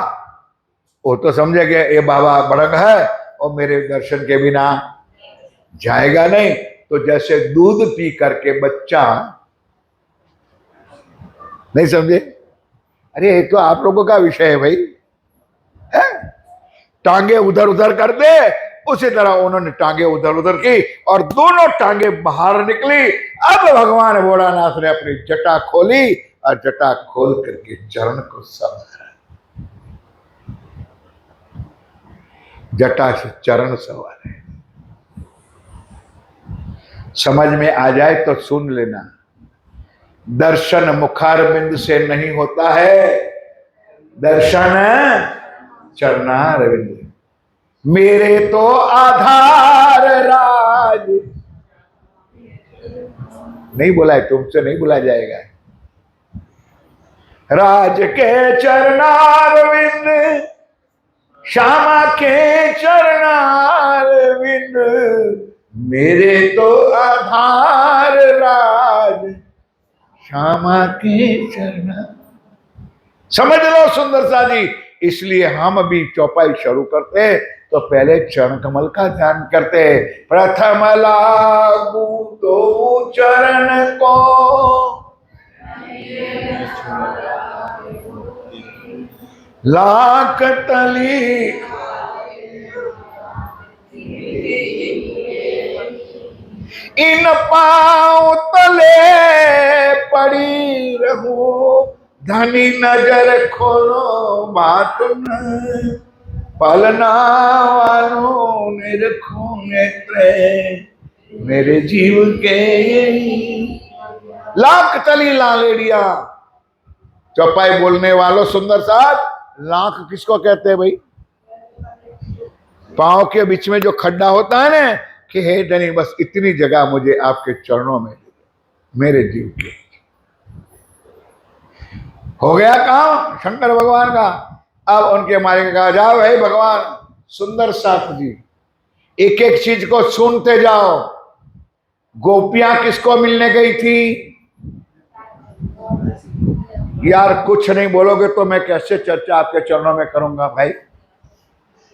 A: वो तो समझे कि ये बाबा बड़ंग है और मेरे दर्शन के बिना जाएगा नहीं। तो जैसे दूध पी करके बच्चा, नहीं समझे, अरे ये तो आप लोगों का विषय है भाई, है? टांगे उधर उधर कर दे, उसी तरह उन्होंने टांगे उधर उधर की और दोनों टांगे बाहर निकली। अब भगवान भोलानाथ ने अपनी जटा खोली और जटा खोल करके चरण को संवारा। जटा से चरण संवारे। समझ में आ जाए तो सुन लेना, दर्शन मुखारबिंद से नहीं होता है, दर्शन चरणारविंद। मेरे तो आधार राज, नहीं बोला है, तुमसे नहीं बोला जाएगा। राज के चरणारविंद, श्यामा के चरणारविंद, मेरे तो आधार राज श्यामा के चरण। समझ लो सुंदर सा जी, इसलिए हम अभी चौपाई शुरू करते तो पहले चरण कमल का ध्यान करते। प्रथम लागू दो चरण को, लाख तली इन पाँव तले पड़ी रहूं, धनी नजर खोलो बात न, पालना वालों निरखो नेत्रे मेरे जीव के। लाख तली लालेड़िया, चौपाई बोलने वालों सुंदर साथ, लाख किसको कहते हैं भाई? पांव के बीच में जो खड्डा होता है ना, कि हे धनी बस इतनी जगह मुझे आपके चरणों में दे दो, मेरे जीव के। हो गया काम शंकर भगवान का। अब उनके मालिक ने कहा, जाओ भाई भगवान सुंदर साथ जी, एक एक चीज को सुनते जाओ। गोपियां किसको मिलने गई थी? यार कुछ नहीं बोलोगे तो मैं कैसे चर्चा आपके चरणों में करूंगा भाई।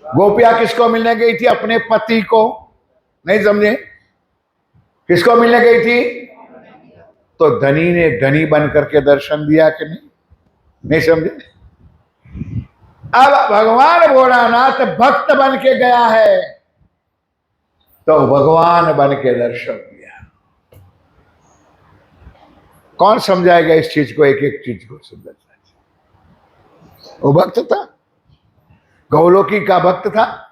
A: गोपियां किसको मिलने गई थी? अपने पति को। नहीं समझे? किसको मिलने गई थी? तो धनी ने धनी बन करके दर्शन दिया कि नहीं? नहीं समझे? अब भगवान भोलानाथ भक्त बन के गया है, तो भगवान बन के दर्शन दिया। कौन समझाएगा इस चीज को, एक एक चीज को समझाएगा? वो भक्त था, गौलोकी का भक्त था,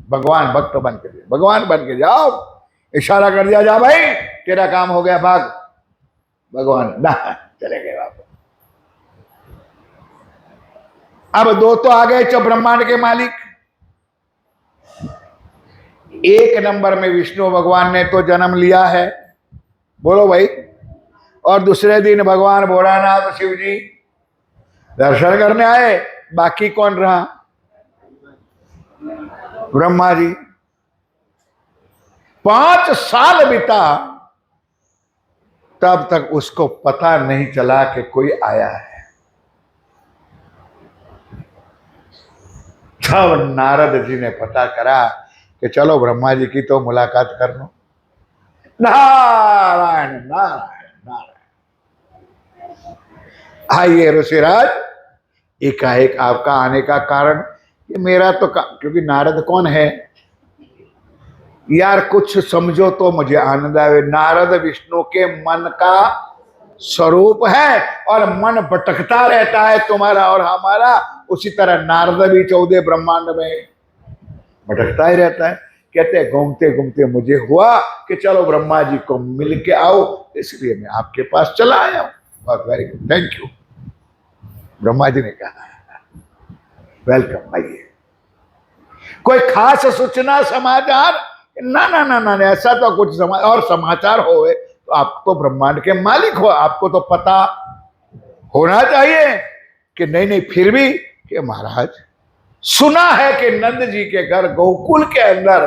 A: भगवान भक्त बन के दिया। भगवान बन के जाओ, इशारा कर दिया, जा भाई तेरा काम हो गया, भाग। भगवान ना चले गए वापस। अब दो तो आ गए, जो ब्रह्मांड के मालिक। एक नंबर में विष्णु भगवान ने तो जन्म लिया है, बोलो भाई, और दूसरे दिन भगवान भोलानाथ शिव जी दर्शन करने आए। बाकी कौन रहा? ब्रह्मा जी। 5 साल बीता, तब तक उसको पता नहीं चला कि कोई आया है। तब नारद जी ने पता करा कि चलो ब्रह्मा जी की तो मुलाकात कर लो। नारायण नारायण नारायण। आइए ऋषिराज, एकाएक आपका आने का कारण कि मेरा तो क्योंकि नारद कौन है यार, कुछ समझो तो मुझे आनंद आवे। नारद विष्णु के मन का स्वरूप है, और मन भटकता रहता है तुम्हारा और हमारा। उसी तरह नारद भी 14 ब्रह्मांड में भटकता ही रहता है। कहते हैं घूमते घूमते मुझे हुआ कि चलो ब्रह्मा जी को मिल के आओ, इसलिए मैं आपके पास चला आया हूं। बहुत very good, thank you. Brahma ji ने कहा वेलकम, आइए। कोई खास सूचना समाचार? ना ना ना ना, ऐसा तो कुछ और समाचार होए तो आप तो ब्रह्मांड के मालिक हो, आपको तो पता होना चाहिए कि नहीं नहीं। फिर भी कि महाराज सुना है कि नंद जी के घर गोकुल के अंदर,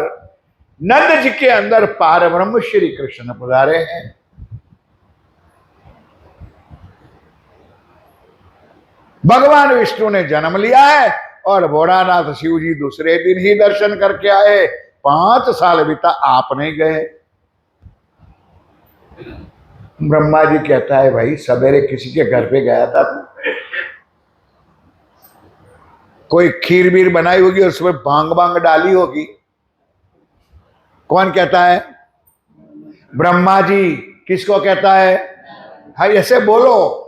A: नंद जी के अंदर पार ब्रह्म श्री कृष्ण पधारे हैं। भगवान विष्णु ने जन्म लिया है, और भोलानाथ शिव जी दूसरे दिन ही दर्शन करके आए। 5 साल बीता, आप नहीं गए। ब्रह्मा जी कहता है भाई सवेरे किसी के घर पे गया था, कोई खीर बीर बनाई होगी, उसमें भांग भांग डाली होगी। कौन कहता है? ब्रह्मा जी। किसको कहता है? हाँ ऐसे बोलो,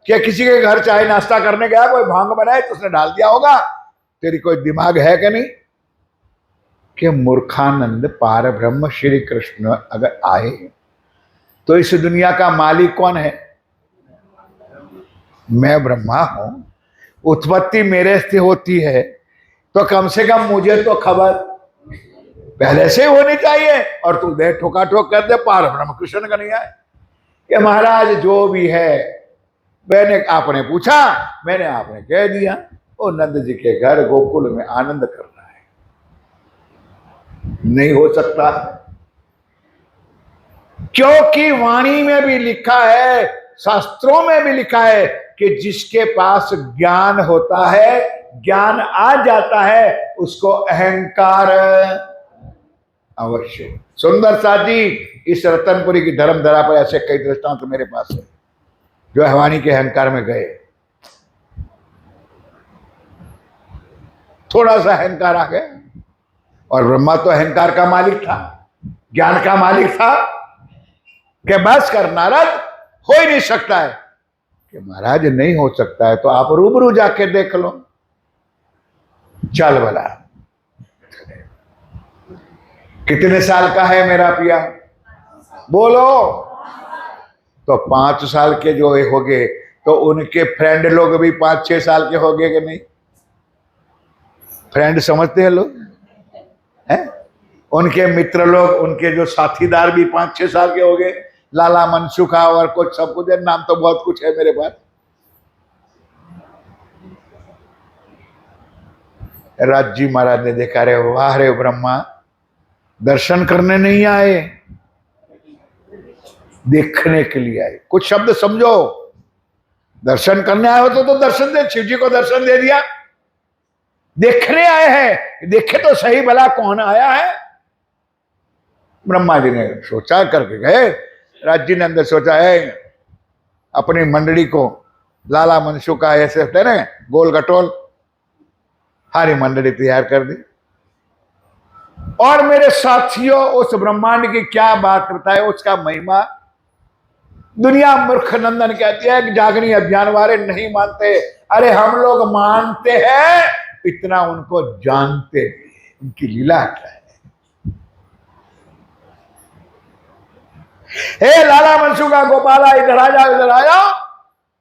A: क्या किसी के घर चाय नाश्ता करने गया, कोई भांग बनाए तो उसने डाल दिया होगा? तेरी कोई दिमाग है कि नहीं? कि मूर्खानंद पार ब्रह्म श्री कृष्ण अगर आए तो इस दुनिया का मालिक कौन है? मैं ब्रह्मा हूं, उत्पत्ति मेरे से होती है, तो कम से कम मुझे तो खबर पहले से होनी चाहिए। और तू दे ठोका ठोक कर दे पार ब्रह्म कृष्ण का नहीं आए। कि महाराज जो भी है, मैंने आपने पूछा, मैंने आपने कह दिया। वो नंद जी के घर गोकुल में आनंद कर रहा है। नहीं हो सकता, क्योंकि वाणी में भी लिखा है, शास्त्रों में भी लिखा है कि जिसके पास ज्ञान होता है, ज्ञान आ जाता है, उसको अहंकार अवश्य। सुंदर साथ जी, इस रतनपुरी की धर्मधरा पर ऐसे कई दृष्टांत मेरे पास है जो वाणी के अहंकार में गए। थोड़ा सा अहंकार आ गया। और ब्रह्मा तो अहंकार का मालिक था, ज्ञान का मालिक था कि बस कर नारद, हो ही नहीं सकता है। कि महाराज नहीं हो सकता है तो आप रूबरू जाके देख लो। चल बोला, कितने साल का है मेरा पिया? बोलो। तो 5 साल के जो हो गए तो उनके फ्रेंड लोग भी 5-6 साल के हो गए कि नहीं? फ्रेंड समझते हैं लोग हैं? उनके मित्र लोग, उनके जो साथीदार भी 5-6 साल के हो गए। लाला मनसुखा और कुछ सब कुछ है, नाम तो बहुत कुछ है मेरे पास। राज जी महाराज ने देखा, रे वाह रे ब्रह्मा, दर्शन करने नहीं आए, देखने के लिए आए। कुछ शब्द समझो, दर्शन करने आए हो तो दर्शन दे। शिव जी को दर्शन दे दिया, देखने आए हैं, देखे तो सही भला कौन आया है। ब्रह्मा जी ने सोचा करके गए, राज जी ने अंदर सोचा है अपनी मंडली को, लाला मनसुखा ऐसे होते ना गोल गटोल, सारी मंडली तैयार कर दी। और मेरे साथियों, उस ब्रह्मांड की क्या बात बताए, उसका महिमा। दुनिया मूर्ख नंदन कहती है कि जागनी अभियान वाले नहीं मानते। अरे हम लोग मानते हैं, इतना उनको जानते भी है, उनकी लीला क्या है। हे लाला मनसुखा गोपाला, इधर आ जाओ, इधर आ जाओ।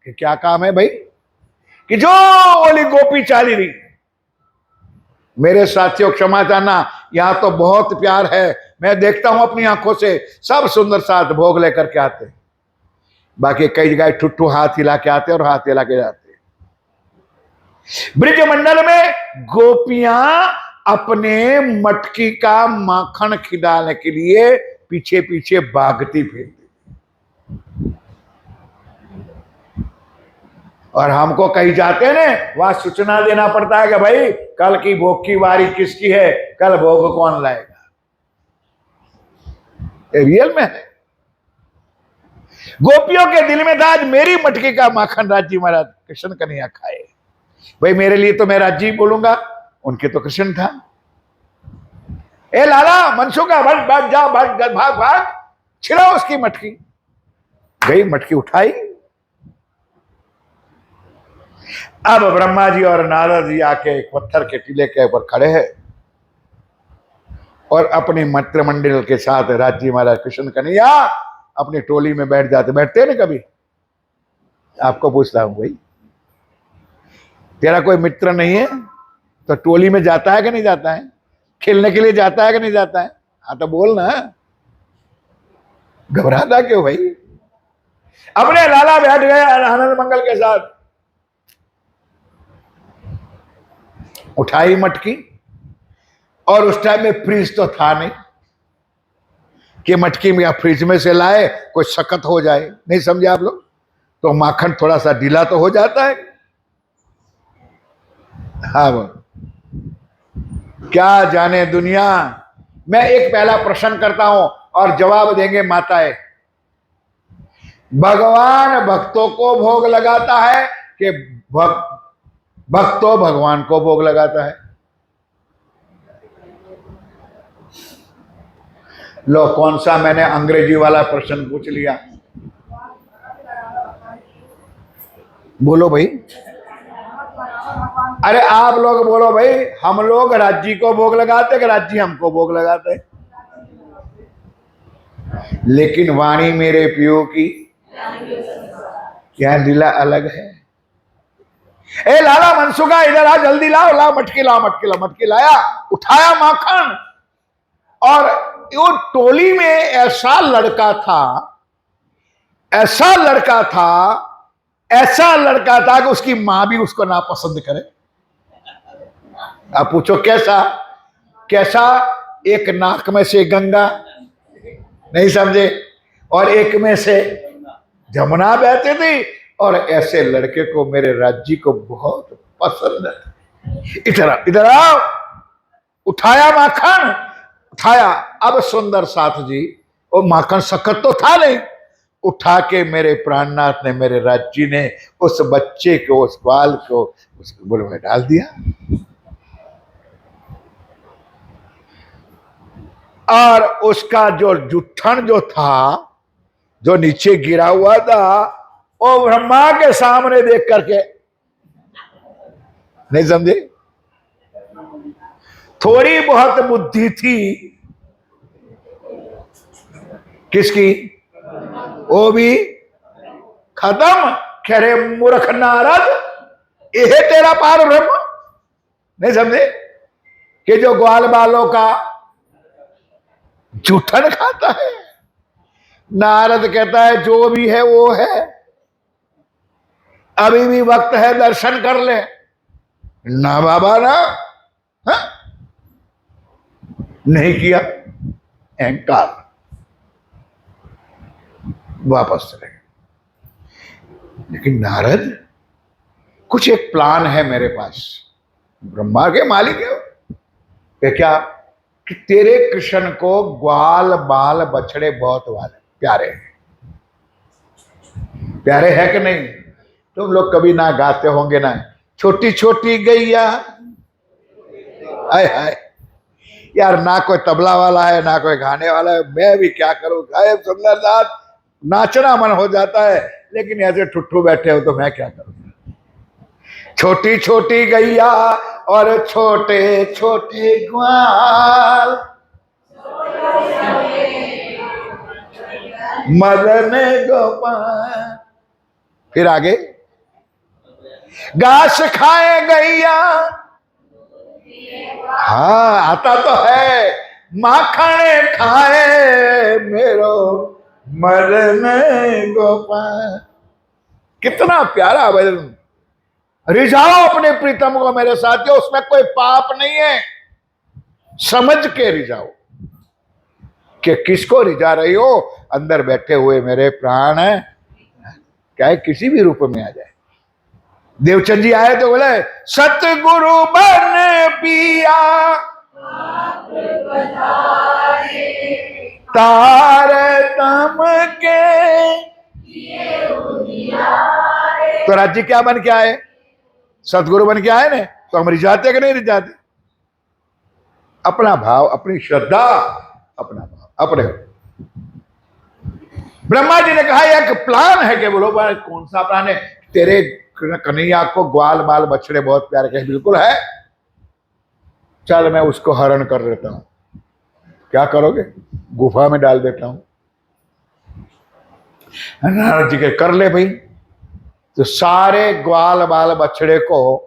A: कि क्या काम है भाई? कि जो बोली गोपी चाली रही। मेरे साथियों क्षमा चाहना, यहां तो बहुत प्यार है, मैं देखता हूं अपनी आंखों से, सब सुंदर साथ भोग लेकर के आते। बाकी कई जगह ठुट्ठू हाथ हिला के आते और हाथ हिला के जाते। ब्रिज मंडल में गोपियां अपने मटकी का माखन खिलाने के लिए पीछे पीछे भागती फिरती। और हमको कहीं जाते हैं ना, वहां सूचना देना पड़ता है कि भाई कल की भोग की बारी किसकी है, कल भोग कौन लाएगा। ये रियल में है। गोपियों के दिल में था आज मेरी मटकी का माखन राज जी महाराज कृष्ण कन्हैया खाए। भाई मेरे लिए तो मैं राज जी बोलूंगा, उनके तो कृष्ण था। ए लाला मनसुखा, भाग भाग जाओ, भाग भाग भाग, छिड़ाओ उसकी मटकी। गई मटकी उठाई। अब ब्रह्मा जी और नारद जी आके एक पत्थर के टीले के ऊपर खड़े हैं और अपने मित्र मंडल के साथ राज जी महाराज कृष्ण कन्हैया अपनी टोली में बैठ जाते। बैठते हैं ना कभी? आपको पूछता हूं, भाई तेरा कोई मित्र नहीं है तो टोली में जाता है कि नहीं जाता है? खेलने के लिए जाता है कि नहीं जाता है? हाँ तो बोल ना, घबराता क्यों भाई? अपने लाला बैठ गए आनंद मंगल के साथ। उठाई मटकी, और उस टाइम में फ्रिज तो था नहीं कि मटकी में या फ्रिज में से लाए कोई शकत हो जाए, नहीं समझे आप लोग? तो माखन थोड़ा सा ढीला तो हो जाता है। हाँ वो क्या जाने दुनिया। मैं एक पहला प्रश्न करता हूं और जवाब देंगे माताएं। भगवान भक्तों को भोग लगाता है कि भक्तों भगवान को भोग लगाता है? लो कौन सा मैंने अंग्रेजी वाला प्रश्न पूछ लिया। बोलो भाई, अरे आप लोग बोलो भाई। हम लोग राज्य को भोग लगाते कि राज्य हमको भोग लगाते? लेकिन वाणी मेरे पियो की क्या लीला अलग है। ए लाला मनसुखा, इधर आ, जल्दी लाओ, लाओ मटकी, लाओ मटकी, लाओ मटकी। लाया, उठाया माखन। और वो टोली में ऐसा लड़का था, ऐसा लड़का था, ऐसा लड़का था कि उसकी मां भी उसको नापसंद करे। आप पूछो कैसा? कैसा? एक नाक में से गंगा, नहीं समझे, और एक में से जमुना बहती थी, और ऐसे लड़के को मेरे राज्य को बहुत पसंद है। इधर आओ। उठाया माखन, उठाया। अब सुंदर साथ जी, वो माखन सख्त तो था नहीं, उठा के मेरे प्राणनाथ ने, मेरे राज्य ने उस बच्चे को, उस बाल को उस गुड़ में डाल दिया। और उसका जो जूठन जो था, जो नीचे गिरा हुआ था, वो ब्रह्मा के सामने देख करके नहीं समझे। थोड़ी बहुत बुद्धि थी किसकी, वो भी खत्म। कह रहे मूर्ख नारद, यह तेरा पार ब्रह्म। नहीं समझे कि जो ग्वाल बालों का जूठन खाता है। नारद कहता है जो भी है वो है, अभी भी वक्त है, दर्शन कर ले। ना बाबा ना, हा? नहीं किया, अहंकार, वापस चले गए। लेकिन नारद, कुछ एक प्लान है मेरे पास। ब्रह्मा के मालिक है कि क्या, कि तेरे कृष्ण को ग्वाल बाल बछड़े बहुत वाले प्यारे हैं। प्यारे है कि नहीं? तुम लोग कभी ना गाते होंगे ना, छोटी छोटी गैया। हाय हाय यार, ना कोई तबला वाला है ना कोई गाने वाला है, मैं भी क्या करूं। गायब सुंदरदास, नाचना मन हो जाता है, लेकिन ऐसे ठुट्ठू बैठे हो तो मैं क्या करूं। छोटी छोटी गैया और छोटे छोटे ग्वाल, मदन गोपाल। फिर आगे, घास खाए गैया, हाँ आता तो है, माखन खाए मेरो मदन गोपाल। कितना प्यारा भजन। रिझाओ अपने प्रीतम को मेरे साथियों, उसमें कोई पाप नहीं है। समझ के रिझाओ कि किसको रिझा रही हो। अंदर बैठे हुए मेरे प्राण है, क्या है, किसी भी रूप में आ जाए। देवचंद जी आए तो बोले, सतगुरु बन पिया तारे तम के। तो राज्य क्या बन के आए? सतगुरु बन के आए ने, तो हम रिझाते कि नहीं रिझाते? अपना भाव, अपनी श्रद्धा, अपना भाव अपने। ब्रह्मा जी ने कहा एक प्लान है। कि बोलो भाई कौन सा प्लान है? तेरे कन्हैया को ग्वाल बाल बछड़े बहुत प्यारे। कहे बिल्कुल है, चल मैं उसको हरण कर लेता हूं। क्या करोगे? गुफा में डाल देता हूं। नारद जी के कर ले भाई। तो सारे ग्वाल बाल बछड़े को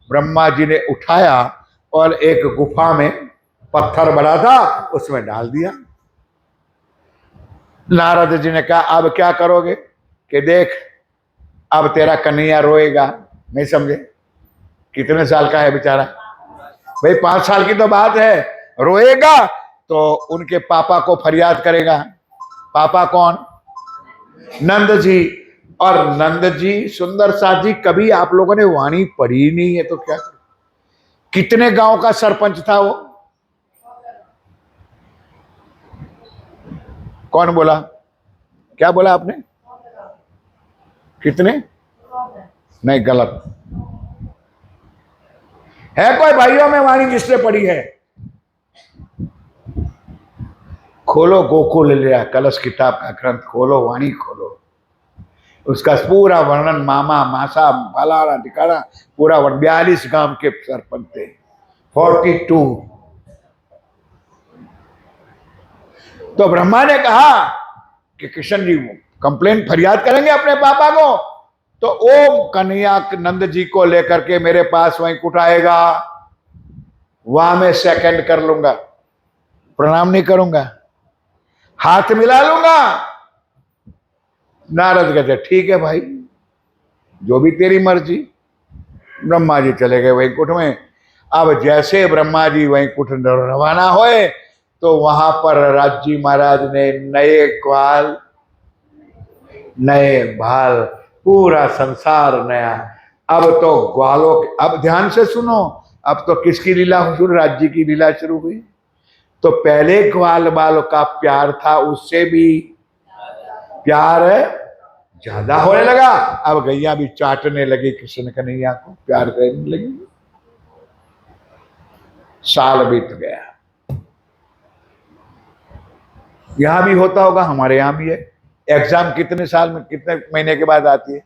A: ब्रह्मा जी ने उठाया और एक गुफा में, पत्थर बना था उसमें डाल दिया। नारद जी ने कहा अब क्या करोगे? कि देख, अब तेरा कन्हैया रोएगा। नहीं समझे? कितने साल का है बेचारा भाई, 5 साल की तो बात है। रोएगा तो उनके पापा को फरियाद करेगा। पापा कौन? नंद जी। और नंद जी, सुंदर साथ जी, कभी आप लोगों ने वाणी पढ़ी नहीं है तो क्या? कितने गांव का सरपंच था वो? कौन बोला? क्या बोला आपने? कितने? नहीं, गलत है। कोई भाइयों में वाणी जिसने पढ़ी है? खोलो गोकुल लिया कलश किताब का ग्रंथ, खोलो वाणी खोलो, उसका पूरा वर्णन, मामा मासा फलाना टिकाना, पूरा 42 गांव के सरपंच थे, 42। तो ब्रह्मा ने कहा कि कृष्ण जी कंप्लेंट फरियाद करेंगे अपने पापा को, तो ओम कन्हैया नंद जी को लेकर के मेरे पास वहीं कुटाएगा, वहां मैं सेकंड कर लूंगा, प्रणाम नहीं करूंगा, हाथ मिला लूंगा। नारद कहते ठीक है भाई, जो भी तेरी मर्जी। ब्रह्मा जी चले गए वैकुंठ में। अब जैसे ब्रह्मा जी वैकुंठ रवाना हुए तो वहां पर राजी महाराज ने नए ग्वाल, नए बाल, पूरा संसार नया। अब तो ग्वालों, अब ध्यान से सुनो, अब तो किसकी लीला शुरू? राज्य की लीला शुरू हुई। तो पहले ग्वाल बाल का प्यार था, उससे भी प्यार ज्यादा होने लगा। अब गैया भी चाटने लगी कृष्ण कन्हैया को, प्यार करने लगी। साल बीत गया। यहां भी होता होगा, हमारे यहां भी है। एग्जाम कितने साल में, कितने महीने के बाद आती है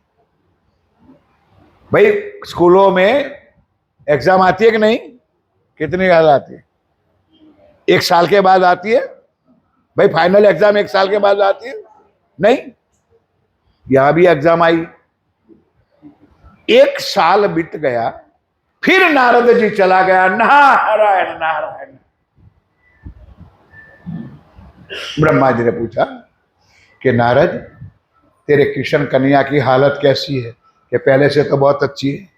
A: भाई? स्कूलों में एग्जाम आती है कि नहीं? कितनी बार आती है? 1 साल के बाद आती है भाई। फाइनल एग्जाम 1 साल के बाद आती है नहीं? यहां भी एग्जाम आई, 1 साल बीत गया, फिर नारद जी चला गया, नारायण नारायण। ब्रह्मा जी ने पूछा कि नारद, तेरे कृष्ण कन्हैया की हालत कैसी है? कि पहले से तो बहुत अच्छी है।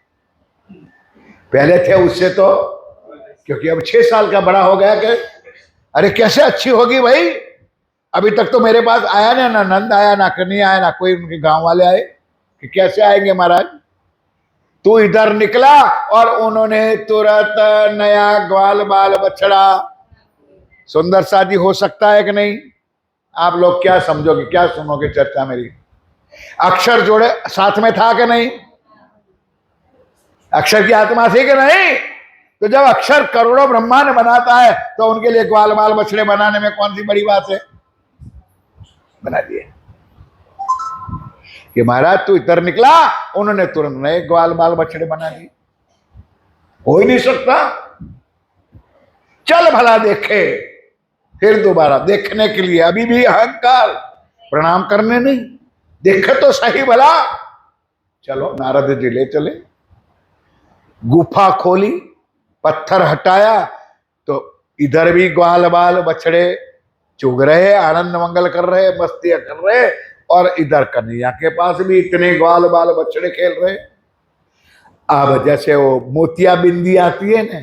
A: पहले थे उससे तो, क्योंकि अब 6 साल का बड़ा हो गया। कि अरे कैसे अच्छी होगी भाई? अभी तक तो मेरे पास आया ना नंद आया, ना कन्हैया आया, ना कोई उनके गांव वाले आए। कि कैसे आएंगे महाराज? तू इधर निकला और उन्होंने तुरंत नया ग्वाल बाल बछड़ा। सुंदर शादी हो सकता है कि नहीं? आप लोग क्या समझोगे, क्या सुनोगे चर्चा मेरी? अक्षर जोड़े साथ में था कि नहीं? अक्षर की आत्मा थी कि नहीं? तो जब अक्षर करोड़ों ब्रह्मांड बनाता है तो उनके लिए ग्वाल बाल बछड़े बनाने में कौन सी बड़ी बात है? बना दिए कि महाराज तू इधर निकला, उन्होंने तुरंत नए ग्वाल बाल बछड़े बना दिए। हो ही नहीं सकता। चल भला देखे, फिर दोबारा देखने के लिए, अभी भी अहंकार, प्रणाम करने नहीं, देखे तो सही भला। चलो नारद जी ले चले, गुफा खोली, पत्थर हटाया, तो इधर भी ग्वाल बाल बछड़े चुग रहे, आनंद मंगल कर रहे, मस्तियां कर रहे, और इधर कन्हैया के पास भी इतने ग्वाल बाल बछड़े खेल रहे। अब जैसे वो मोतिया बिंदी आती है ना,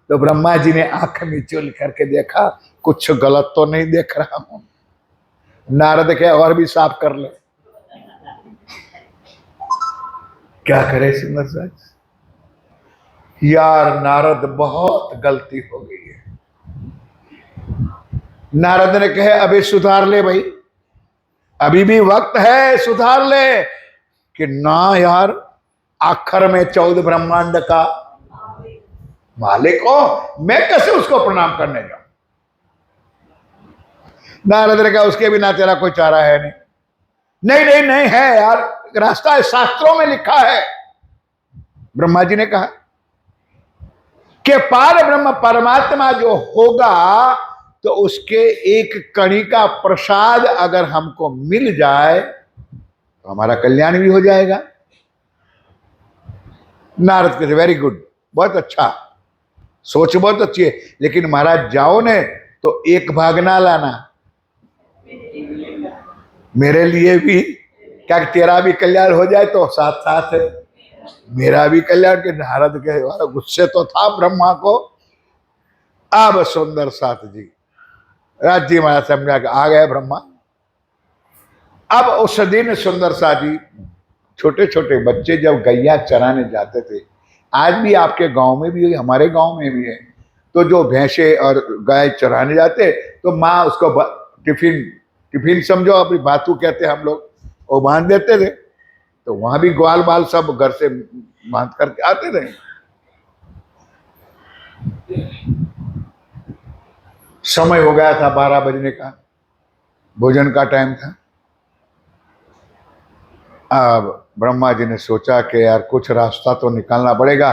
A: तो ब्रह्मा जी ने आंख मिचोल करके देखा, कुछ गलत तो नहीं देख रहा हूं। नारद के और भी साफ कर ले। क्या करे सुंदर साज? यार नारद बहुत गलती हो गई है। नारद ने कहे अभी सुधार ले भाई, अभी भी वक्त है, सुधार ले। कि ना यार, आखिर में 14 ब्रह्मांड का मालिक हो, मैं कैसे उसको प्रणाम करने जाऊं? नारद ने कहा उसके बिना तेरा कोई चारा है नहीं। नहीं नहीं नहीं है यार, रास्ता है, शास्त्रों में लिखा है। ब्रह्मा जी ने कहा कि पार ब्रह्म परमात्मा जो होगा, तो उसके एक कणी का प्रसाद अगर हमको मिल जाए तो हमारा कल्याण भी हो जाएगा। नारद कहते वेरी गुड, बहुत अच्छा, सोच बहुत अच्छी है, लेकिन महाराज जाओ ने तो एक भाग ना लाना, मेरे लिए भी, क्या तेरा भी कल्याण हो जाए, तो साथ साथ मेरा भी कल्याण। के नारद के गुस्से तो था ब्रह्मा को। अब सुंदर साथ जी राज्य महाराज समझा के आ गए ब्रह्मा। अब उस दिन सुंदर साथ जी, छोटे छोटे बच्चे जब गैया चराने जाते थे, आज भी आपके गांव में भी है, हमारे गांव में भी है, तो जो भैंसे और गाय चराने जाते तो माँ उसको टिफिन समझो, अपनी बातू कहते हम लोग, वो बांध देते थे। तो वहां भी ग्वाल बाल सब घर से बांध करके आते थे। समय हो गया था 12 बजने का, भोजन का टाइम था। अब ब्रह्मा जी ने सोचा कि यार कुछ रास्ता तो निकालना पड़ेगा,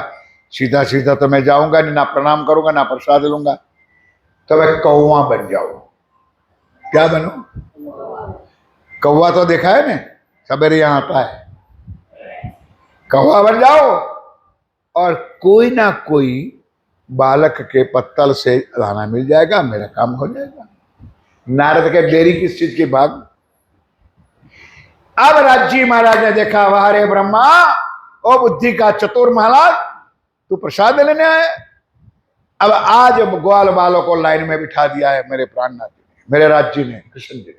A: सीधा सीधा तो मैं जाऊंगा नहीं, ना प्रणाम करूंगा ना प्रसाद लूंगा, तो मैं कौवा बन जाऊं। क्या बनूं? कौवा तो देखा है ना, सवेरे यहां आता है, कौवा बन जाओ और कोई ना कोई बालक के पत्तल से दाना मिल जाएगा, मेरा काम हो जाएगा। नारद के देरी किस चीज की भाग। अब राजी महाराज ने देखा, वाह रे ब्रह्मा, ओ बुद्धि का चतुर महाराज, तू प्रसाद लेने आए। अब आज ग्वाल बालों को लाइन में बिठा दिया है मेरे प्राणनाथ जी ने, मेरे राज्य ने, कृष्ण जी ने।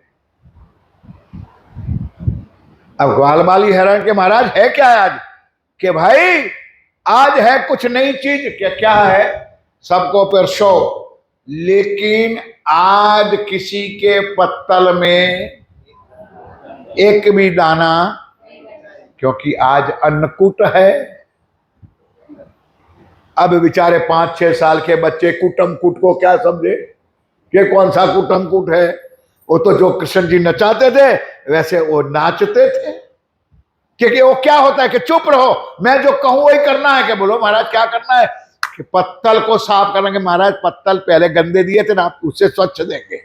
A: अब ग्वाल बाली हैरान के महाराज है क्या आज? कि भाई आज है कुछ नई चीज। क्या है? सबको परसो, लेकिन आज किसी के पत्तल में एक भी दाना, क्योंकि आज अन्नकूट है। अब बेचारे 5-6 साल के बच्चे कुटम कूट को क्या समझे कि कौन सा कुटम कूट है? वो तो जो कृष्ण जी नचाते थे वैसे वो नाचते थे। क्योंकि वो क्या होता है कि चुप रहो, मैं जो कहूं वही करना है। कि बोलो महाराज क्या करना है? कि पत्तल को साफ करना। कि महाराज पत्तल पहले गंदे दिए थे ना, आप उससे स्वच्छ देंगे।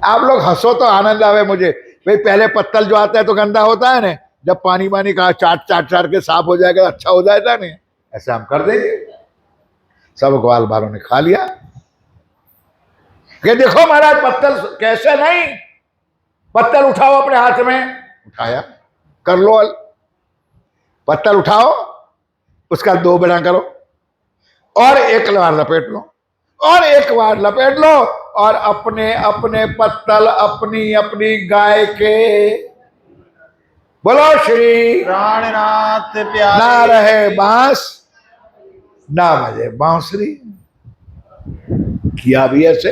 A: आप लोग हंसो तो आनंद आवे मुझे। भाई पहले पत्तल जो आता है तो गंदा होता है ना, जब पानी वानी का चाट चाट चाट के साफ हो जाएगा अच्छा हो जाएगा नहीं। ऐसा हम कर देंगे। सब ग्वाल बालों ने खा लिया कि देखो महाराज पत्तल कैसे नहीं, पत्तल उठाओ अपने हाथ में। उठाया, कर लो, पत्तल उठाओ, उसका 2 बना करो और एक बार लपेट लो और एक बार लपेट लो और अपने अपने पत्तल अपनी अपनी गाय के। बोलो श्री
B: प्राणनाथ प्यारे
A: ना रहे बांस ना बजे बांसुरी। किया भी ऐसे,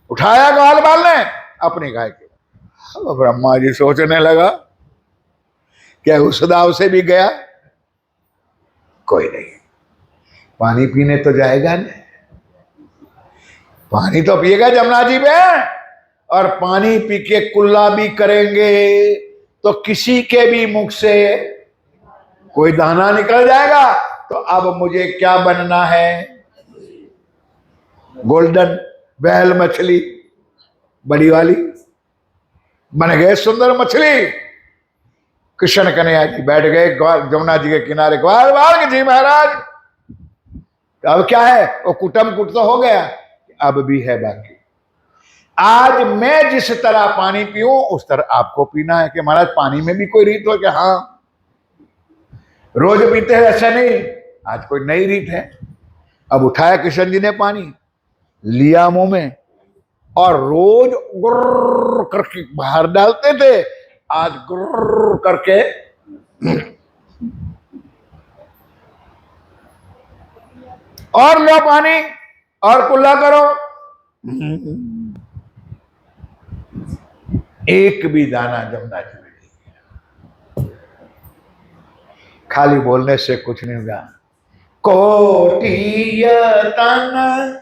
A: उठाया ग्वाल बाल ने अपनी गाय के। अब ब्रह्मा जी सोचने लगा क्या उस दाव से भी गया? कोई नहीं, पानी पीने तो जाएगा ना, पानी तो पिएगा जमुना जी में। और पानी पी के कुल्ला भी करेंगे तो किसी के भी मुख से कोई दाना निकल जाएगा। तो अब मुझे क्या बनना है? गोल्डन बैल मछली बड़ी वाली बन गए, सुंदर मछली। कृष्ण कन्हैया जी बैठ गए जमुना जी के किनारे। ग्वाल बाल जी महाराज अब क्या है? वो कुटम कुट तो हो गया, अब भी है बाकी। आज मैं जिस तरह पानी पीऊं उस तरह आपको पीना है। कि महाराज पानी में भी कोई रीत हो? कि हाँ रोज पीते हैं ऐसा नहीं, आज कोई नई रीत है। अब उठाया कृष्ण जी ने पानी, लिया मुंह में और रोज गुर्र करके बाहर डालते थे, आज गुर्र करके और लो पानी और कुल्ला करो। एक भी दाना जमुना जी में नहीं, खाली बोलने से कुछ नहीं होगा। कोटि तन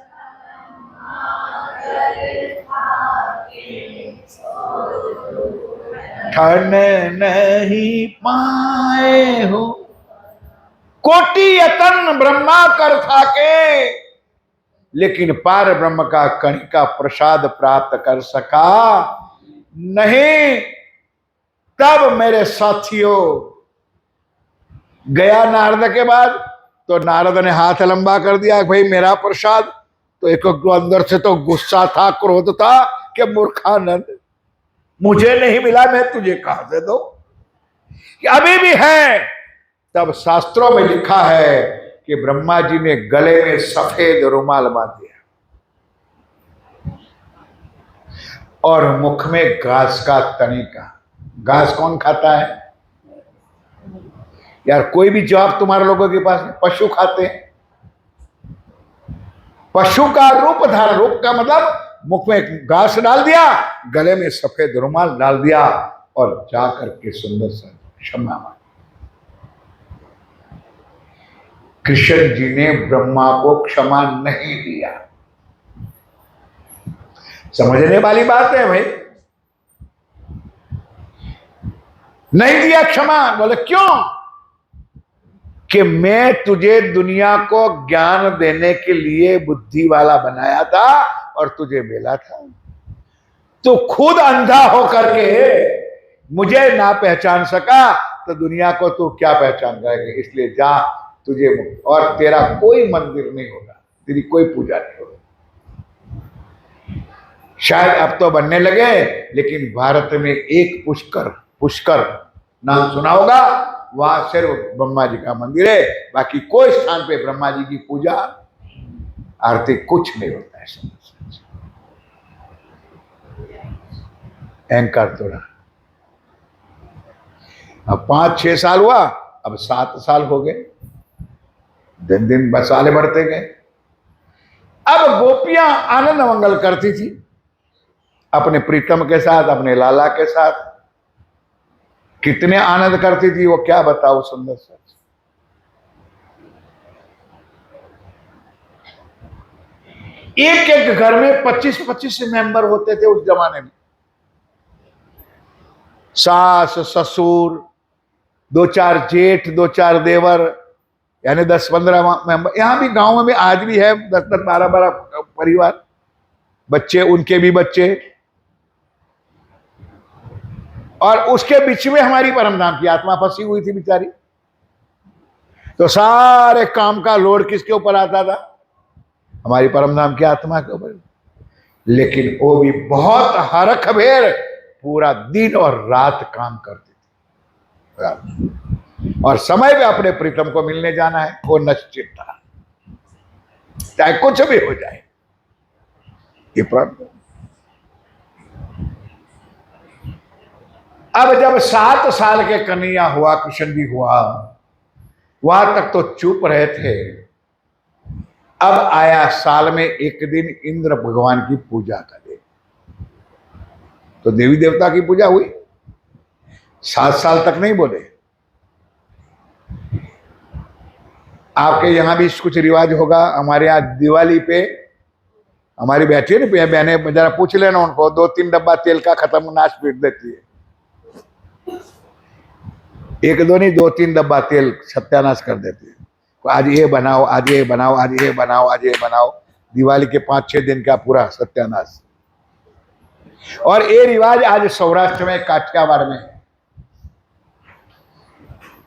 A: ठन नहीं पाए हो। कोटि यतन ब्रह्मा कर थाके, लेकिन पार ब्रह्म का कणिका प्रसाद प्राप्त कर सका नहीं। तब मेरे साथियों गया नारद के बाद, तो नारद ने हाथ लंबा कर दिया भाई मेरा प्रसाद। तो एक अंदर से तो गुस्सा था, क्रोध था कि मूर्खानंद मुझे नहीं मिला, मैं तुझे कहां से दूं? कि अभी भी है। तब शास्त्रों में लिखा है कि ब्रह्मा जी ने गले में सफेद रुमाल बांध दिया और मुख में घास का तनिका। घास कौन खाता है यार? कोई भी जवाब तुम्हारे लोगों के पास? पशु खाते हैं। पशु का रूप धारण, रूप का मतलब मुख में घास डाल दिया, गले में सफेद रुमाल डाल दिया और जाकर के सुंदर सा क्षमा मांगी। कृष्ण जी ने ब्रह्मा को क्षमा नहीं दिया। समझने वाली बात है भाई, नहीं दिया क्षमा। बोले क्यों? कि मैं तुझे दुनिया को ज्ञान देने के लिए बुद्धि वाला बनाया था और तुझे मिला था। तो खुद अंधा होकर के मुझे ना पहचान सका तो दुनिया को तू क्या पहचान जाएगा? इसलिए जा, तुझे और तेरा कोई मंदिर नहीं होगा, तेरी कोई पूजा नहीं होगी। शायद अब तो बनने लगे, लेकिन भारत में एक पुष्कर, पुष्कर नाम सुना होगा, वहां सिर्फ ब्रह्मा जी का मंदिर है। बाकी कोई स्थान पे ब्रह्मा जी की पूजा आरती कुछ नहीं होता है। अहंकार तोड़ा। अब 5-6 साल हुआ, अब 7 साल हो गए, दिन दिन बस साले बढ़ते गए। अब गोपियां आनंद मंगल करती थी अपने प्रीतम के साथ, अपने लाला के साथ। कितने आनंद करती थी वो क्या बताओ सुंदर सा। एक एक घर में 25-25 मेंबर होते थे उस जमाने में। सास ससुर, 2-4 जेठ, 2-4 देवर, यानी 10-15 मेंबर। यहां भी गांव में आज भी है 10-10, 12-12 परिवार, बच्चे, उनके भी बच्चे। और उसके बीच में हमारी परमधाम की आत्मा फंसी हुई थी बेचारी। तो सारे काम का लोड किसके ऊपर आता था? हमारी परमधाम की आत्मा के ऊपर। लेकिन वो भी बहुत हरख भेर पूरा दिन और रात काम करती थी, और समय पे अपने प्रीतम को मिलने जाना है, वो निश्चित था, चाहे कुछ भी हो जाए। ये प्रभु अब जब 7 साल के कन्हैया हुआ, कृष्ण भी हुआ, वहां तक तो चुप रहे थे। अब आया साल में एक दिन इंद्र भगवान की पूजा करे, तो देवी देवता की पूजा हुई। 7 साल तक नहीं बोले। आपके यहां भी कुछ रिवाज होगा। हमारे यहाँ दिवाली पे हमारी बैठी है ना बहनें, जरा पूछ लेना उनको, 2-3 डब्बा तेल का खत्म नाश पीट देती है। 1-2 नहीं, 2-3 डब्बा तेल सत्यानाश कर देती है। आज ये बनाओ, आज ये बनाओ, आज ये बनाओ, आज ये बनाओ। दिवाली के 5-6 दिन का पूरा सत्यानाश। और ये रिवाज आज सौराष्ट्र में, काठियावाड़ में है।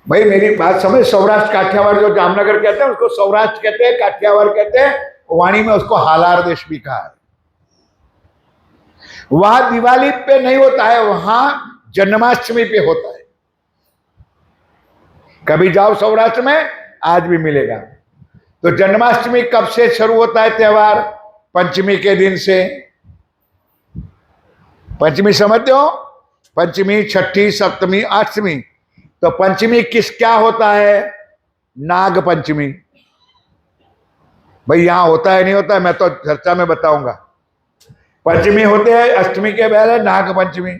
A: भाई मेरी बात समझ, सौराष्ट्र काठियावाड़ जो जामनगर कहते हैं उसको सौराष्ट्र कहते हैं, काठियावाड़ कहते हैं। वाणी में उसको हालार देश भी कहा है। वहां दिवाली पे नहीं होता है, वहां जन्माष्टमी पे होता है। कभी जाओ सौराष्ट्र में, आज भी मिलेगा। तो जन्माष्टमी कब से शुरू होता है त्योहार? पंचमी के दिन से। पंचमी समझते हो? पंचमी, छठी, सप्तमी, अष्टमी। तो पंचमी क्या होता है? नाग पंचमी। भाई यहां होता है नहीं होता है, मैं तो चर्चा में बताऊंगा। पंचमी होते हैं, अष्टमी के पहले नाग पंचमी।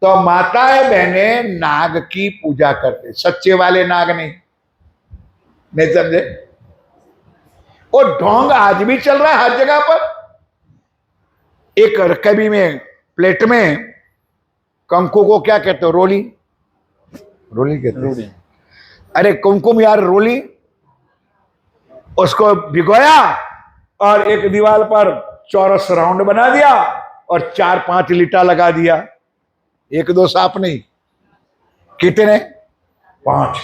A: तो माताएं बहनें नाग की पूजा करते, सच्चे वाले नाग नहीं समझे? वो ढोंग आज भी चल रहा है हर जगह पर। एक रकबी में, प्लेट में कंकु को क्या कहते हो? रोली, रोली कहते हैं। अरे कुमकुम यार, रोली। उसको भिगोया और एक दीवार पर चौरस राउंड बना दिया और 4-5 लीटा लगा दिया। 1-2 सांप नहीं, कितने? 5।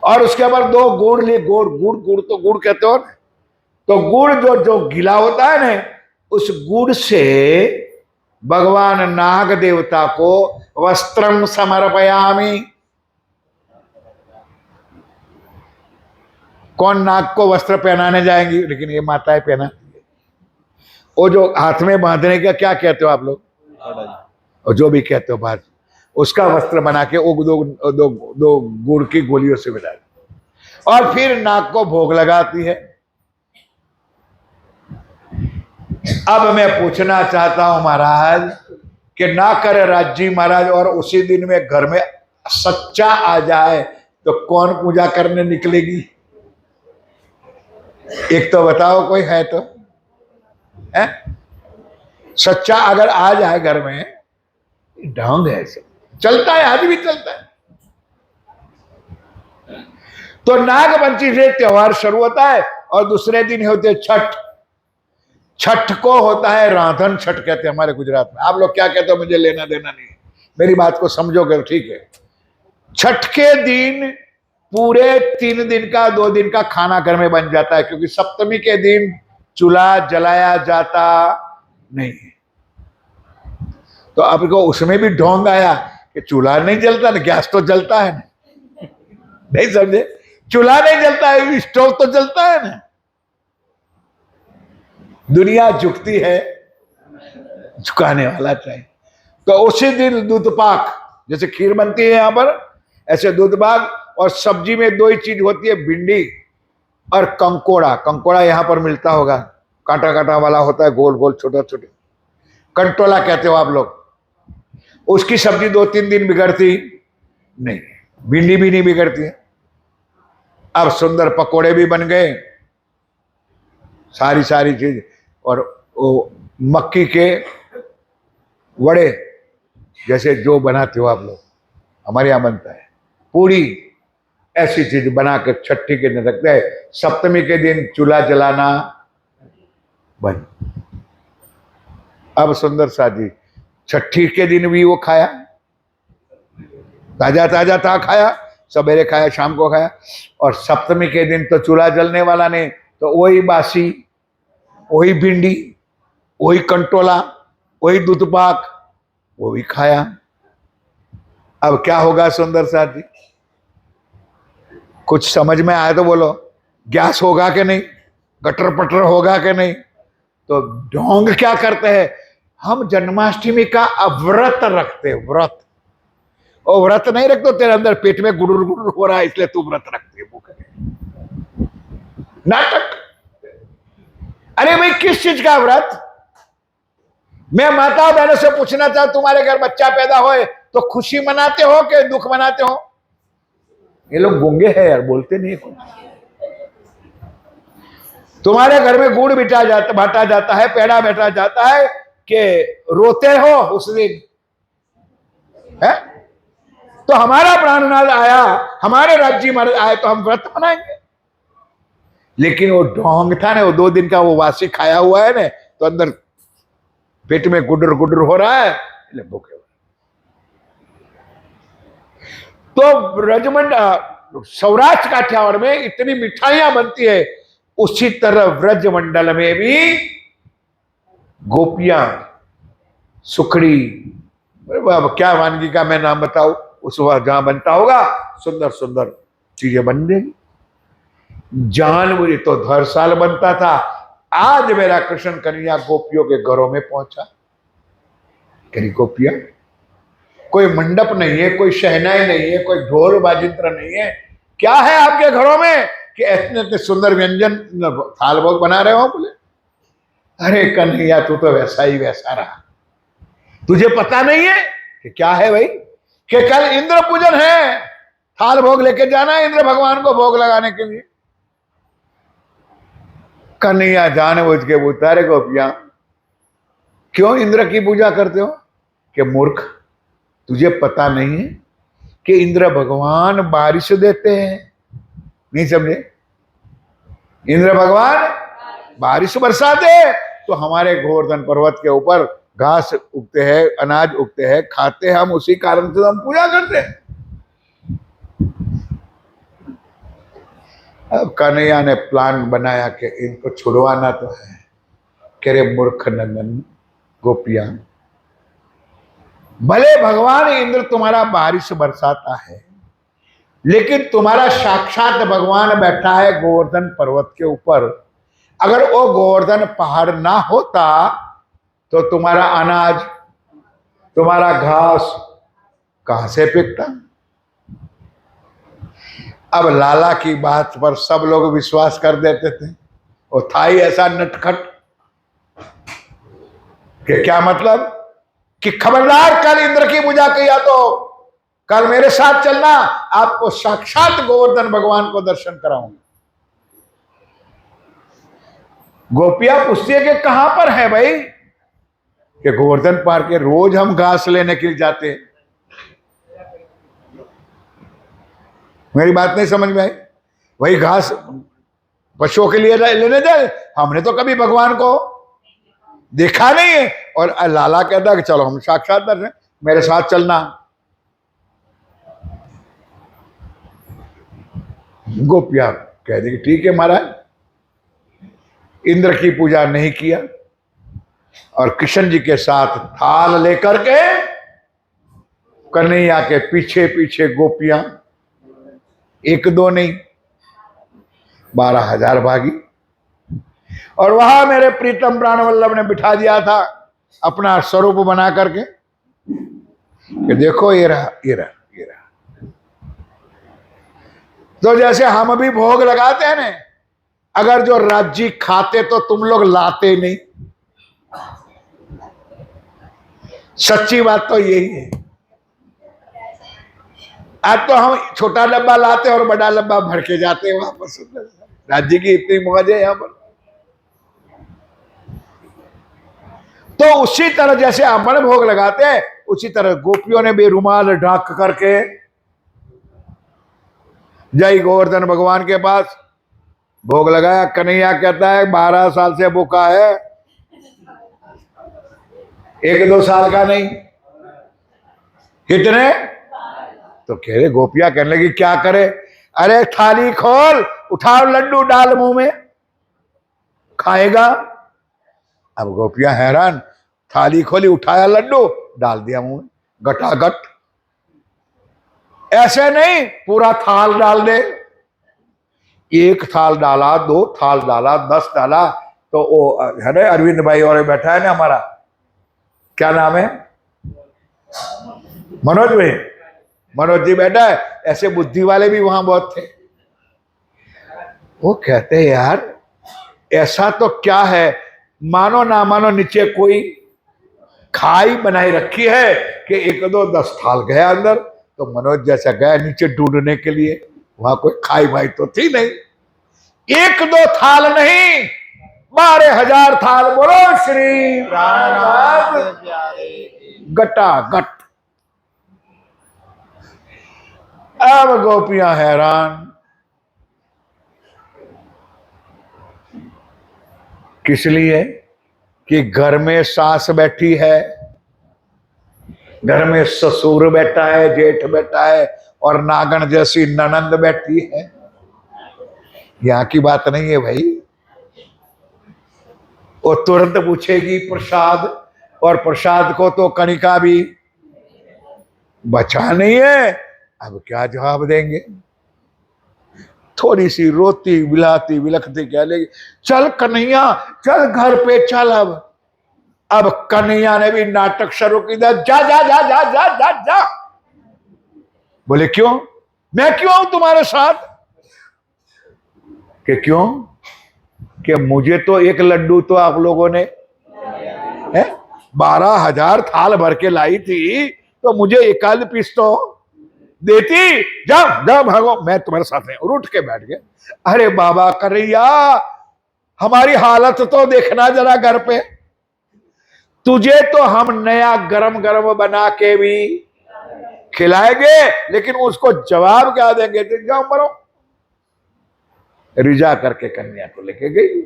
A: और उसके बाद 2 गुड़ ले, गुड़ तो गुड़ कहते हो। तो गुड़ जो गीला होता है ना, उस गुड़ से भगवान नाग देवता को वस्त्रम समर्पयामि। कौन नाग को वस्त्र पहनाने जाएंगी? लेकिन ये माताएं पहनाती है। वो जो हाथ में बांधने का क्या कहते हो आप लोग? और जो भी कहते हो बात, उसका वस्त्र बना के वो दो गुड़ की गोलियों से मिला और फिर नाग को भोग लगाती है। अब मैं पूछना चाहता हूं महाराज कि ना करे राज्य महाराज, और उसी दिन में घर में सच्चा आ जाए तो कौन पूजा करने निकलेगी? एक तो बताओ, कोई है तो है? सच्चा अगर आ जाए घर में, ढंग है, चलता है, आज भी चलता है। तो नाग पंचमी से त्योहार शुरू होता है और दूसरे दिन होते हैं छठ। छठ को होता है राधन छठ कहते हैं हमारे गुजरात में। आप लोग क्या कहते हो मुझे लेना देना नहीं, मेरी बात को समझोगे तो ठीक है। छठ के दिन पूरे 3 दिन का 2 दिन का खाना घर में बन जाता है, क्योंकि सप्तमी के दिन चूल्हा जलाया जाता नहीं। तो आपको उसमें भी ढोंग आया कि चूल्हा नहीं जलता ना, गैस तो जलता है ना। नहीं समझे? चूल्हा नहीं जलता है, स्टोव तो जलता है ना। दुनिया झुकती है, झुकाने वाला चाहिए। तो उसी दिन दूध पाक, जैसे खीर बनती है यहां पर, ऐसे दूध पाक। और सब्जी में 2 ही चीज होती है, भिंडी और कंकोड़ा। कंकोड़ा यहां पर मिलता होगा, कांटा कांटा वाला होता है, गोल गोल छोटा छोटे, कंटोला कहते हो आप लोग। उसकी सब्जी 2-3 दिन बिगड़ती नहीं, भिंडी भी नहीं बिगड़ती है। अब सुंदर पकोड़े भी बन गए सारी सारी चीज। और वो मक्की के वड़े जैसे जो बनाते हो आप लोग, हमारे यहाँ बनता है पूरी, ऐसी चीज बना के छठी के दिन रखते हैं। सप्तमी के दिन चूल्हा जलाना बंद। अब सुंदर सा जी छठी के दिन भी वो खाया, ताजा ताजा था, खाया, सवेरे खाया, शाम को खाया। और सप्तमी के दिन तो चूल्हा जलने वाला नहीं, तो वही बासी, वही भिंडी, वही कंटोला, वही दूध पाक, वो भी खाया। अब क्या होगा सुंदर सा जी? कुछ समझ में आया तो बोलो। गैस होगा कि नहीं, गटर पटर होगा कि नहीं? तो ढोंग क्या करते हैं, हम जन्माष्टमी का व्रत रखते, व्रत। और व्रत नहीं रखते, तेरे अंदर पेट में गुड़ुर गुड़ुर हो रहा है इसलिए तू व्रत रखते है। नाटक। अरे भाई किस चीज का व्रत? मैं माता बहनों से पूछना चाहूं, तुम्हारे घर बच्चा पैदा होए तो खुशी मनाते हो कि दुख मनाते हो? ये लोग गूंगे हैं यार, बोलते नहीं कुछ। तुम्हारे घर में गुड़ बांटा जाता है, पेड़ा बैठा जाता है कि रोते हो उस दिन है? तो हमारा प्राणनाथ आया, हमारे राज्य महाराज आए तो हम व्रत मनाएंगे। लेकिन वो ढोंग था ना, वो 2 दिन का वो वासी खाया हुआ है ना, तो अंदर पेट में गुडर गुडर हो रहा है, भूखे। तो ब्रजमंड सौराष्ट्र काठियावाड़ में इतनी मिठाइयां बनती है, उसी तरह ब्रजमंडल में भी गोपियां, सुखड़ी, क्या वानगी का मैं नाम बताऊं, उस वक्त जहां बनता होगा सुंदर सुंदर चीजें बन देगी। जानवरी तो हर साल बनता था। आज मेरा कृष्ण कन्हैया गोपियों के घरों में पहुंचा। कहीं गोपियां, कोई मंडप नहीं है, कोई शहनाई नहीं है, कोई ढोल बाजिंत्र नहीं है। क्या है आपके घरों में कि इतने इतने सुंदर व्यंजन थाल भोग बना रहे हो? बोले अरे कन्हैया तू तो वैसा ही वैसा रहा, तुझे पता नहीं है कि क्या है भाई, कि कल इंद्र पूजन है, थाल भोग लेके जाना है इंद्र भगवान को भोग लगाने के लिए। कन्हैया जान बुझ के पूछता, रे गोपियां क्यों इंद्र की पूजा करते हो? कि मूर्ख, तुझे पता नहीं है कि इंद्र भगवान बारिश देते हैं? नहीं समझे? इंद्र भगवान बारिश बरसाते हैं, तो हमारे गोवर्धन पर्वत के ऊपर घास उगते हैं, अनाज उगते हैं, खाते हैं हम, उसी कारण से हम पूजा करते हैं। अब कन्हैया ने प्लान बनाया कि इनको छुड़वाना तो है। कह रहे मूर्ख नंदन गोपियां, भले भगवान इंद्र तुम्हारा बारिश बरसाता है, लेकिन तुम्हारा साक्षात भगवान बैठा है गोवर्धन पर्वत के ऊपर। अगर वो गोवर्धन पहाड़ ना होता तो तुम्हारा अनाज, तुम्हारा घास कहां से पिकता? अब लाला की बात पर सब लोग विश्वास कर देते थे। वो था ही ऐसा नटखट कि क्या मतलब कि खबरदार कल इंद्र की पूजा किया तो कल मेरे साथ चलना, आपको साक्षात गोवर्धन भगवान को दर्शन कराऊंगा। गोपियां पूछती है कि कहां पर है भाई? कि गोवर्धन पार के रोज हम घास लेने के लिए जाते हैं। मेरी बात नहीं समझ में आई? वही घास पशुओं के लिए लेने जाए, हमने तो कभी भगवान को देखा नहीं है। और लाला कहता कि चलो हम साक्षात दर्शन, मेरे साथ चलना। गोपियां कह दी ठीक है महाराज। इंद्र की पूजा नहीं किया और कृष्ण जी के साथ थाल लेकर के कन्हैया के पीछे पीछे गोपियां, 1-2 नहीं 12,000 भागी। और वहां मेरे प्रीतम प्राण वल्लभ ने बिठा दिया था अपना स्वरूप बना करके कि देखो ये रहा, ये रहा, ये रहा। तो जैसे हम भी भोग लगाते हैं ना, अगर जो राज्य खाते तो तुम लोग लाते नहीं। सच्ची बात तो यही है। आज तो हम छोटा डब्बा लाते और बड़ा डब्बा भर के जाते हैं वापस। राज्य की इतनी मौज है यहाँ पर। तो उसी तरह जैसे अपन भोग लगाते हैं, उसी तरह गोपियों ने भी रुमाल ढक करके जय गोवर्धन भगवान के पास भोग लगाया। कन्हैया कहता है 12 साल से भूखा है, 1-2 साल का नहीं। कितने? तो कह रहे, गोपियां कहने लगी क्या करे? अरे थाली खोल, उठाओ लड्डू डाल मुंह में, खाएगा। अब गोपियां हैरान, थाली खोली, उठाया लड्डू डाल दिया मुंह में, गटागट। ऐसे नहीं, पूरा थाल डाल दे। 1 थाल डाला, 2 थाल डाला, 10 डाला। तो वो है ना अरविंद भाई और बैठा है ना हमारा, क्या नाम है, मनोज भाई, मनोज जी बैठा है। ऐसे बुद्धि वाले भी वहां बहुत थे। वो कहते हैं यार ऐसा तो क्या है, मानो ना मानो नीचे कोई खाई बनाई रखी है कि 1-2 10 थाल गया अंदर। तो मनोज जैसा गया नीचे ढूंढने के लिए, वहां कोई खाई भाई तो थी नहीं। 1-2 थाल नहीं, 12,000 थाल। बोलो श्री राम। गटागट। अब गोपियां हैरान, किस लिए? कि घर में सास बैठी है, घर में ससुर बैठा है, जेठ बैठा है, और नागन जैसी ननंद बैठी है। यहां की बात नहीं है भाई। वो तुरंत पूछेगी प्रसाद, और प्रसाद को तो कणिका भी बचा नहीं है। अब क्या जवाब देंगे? थोड़ी सी रोती बिलाती बिलखती कह लेगी, चल कन्हैया चल घर पे चल। अब कन्हैया ने भी नाटक शुरू किया, जा जा जा जा जा जा जा। बोले क्यों? मैं क्यों आऊं तुम्हारे साथ? कि क्यों? कि मुझे तो 1 लड्डू तो आप लोगों ने 12,000 थाल भर के लाई थी, तो मुझे 1 पीस तो देती। जाओ जाओ भागो, मैं तुम्हारे साथ नहीं। और उठ के बैठ गए। अरे बाबा कन्हैया, हमारी हालत तो देखना जरा घर पे। तुझे तो हम नया गरम गरम बना के भी खिलाएंगे, लेकिन उसको जवाब क्या देंगे? तो जाओ मरो। रिजा करके कन्या को लेके गई।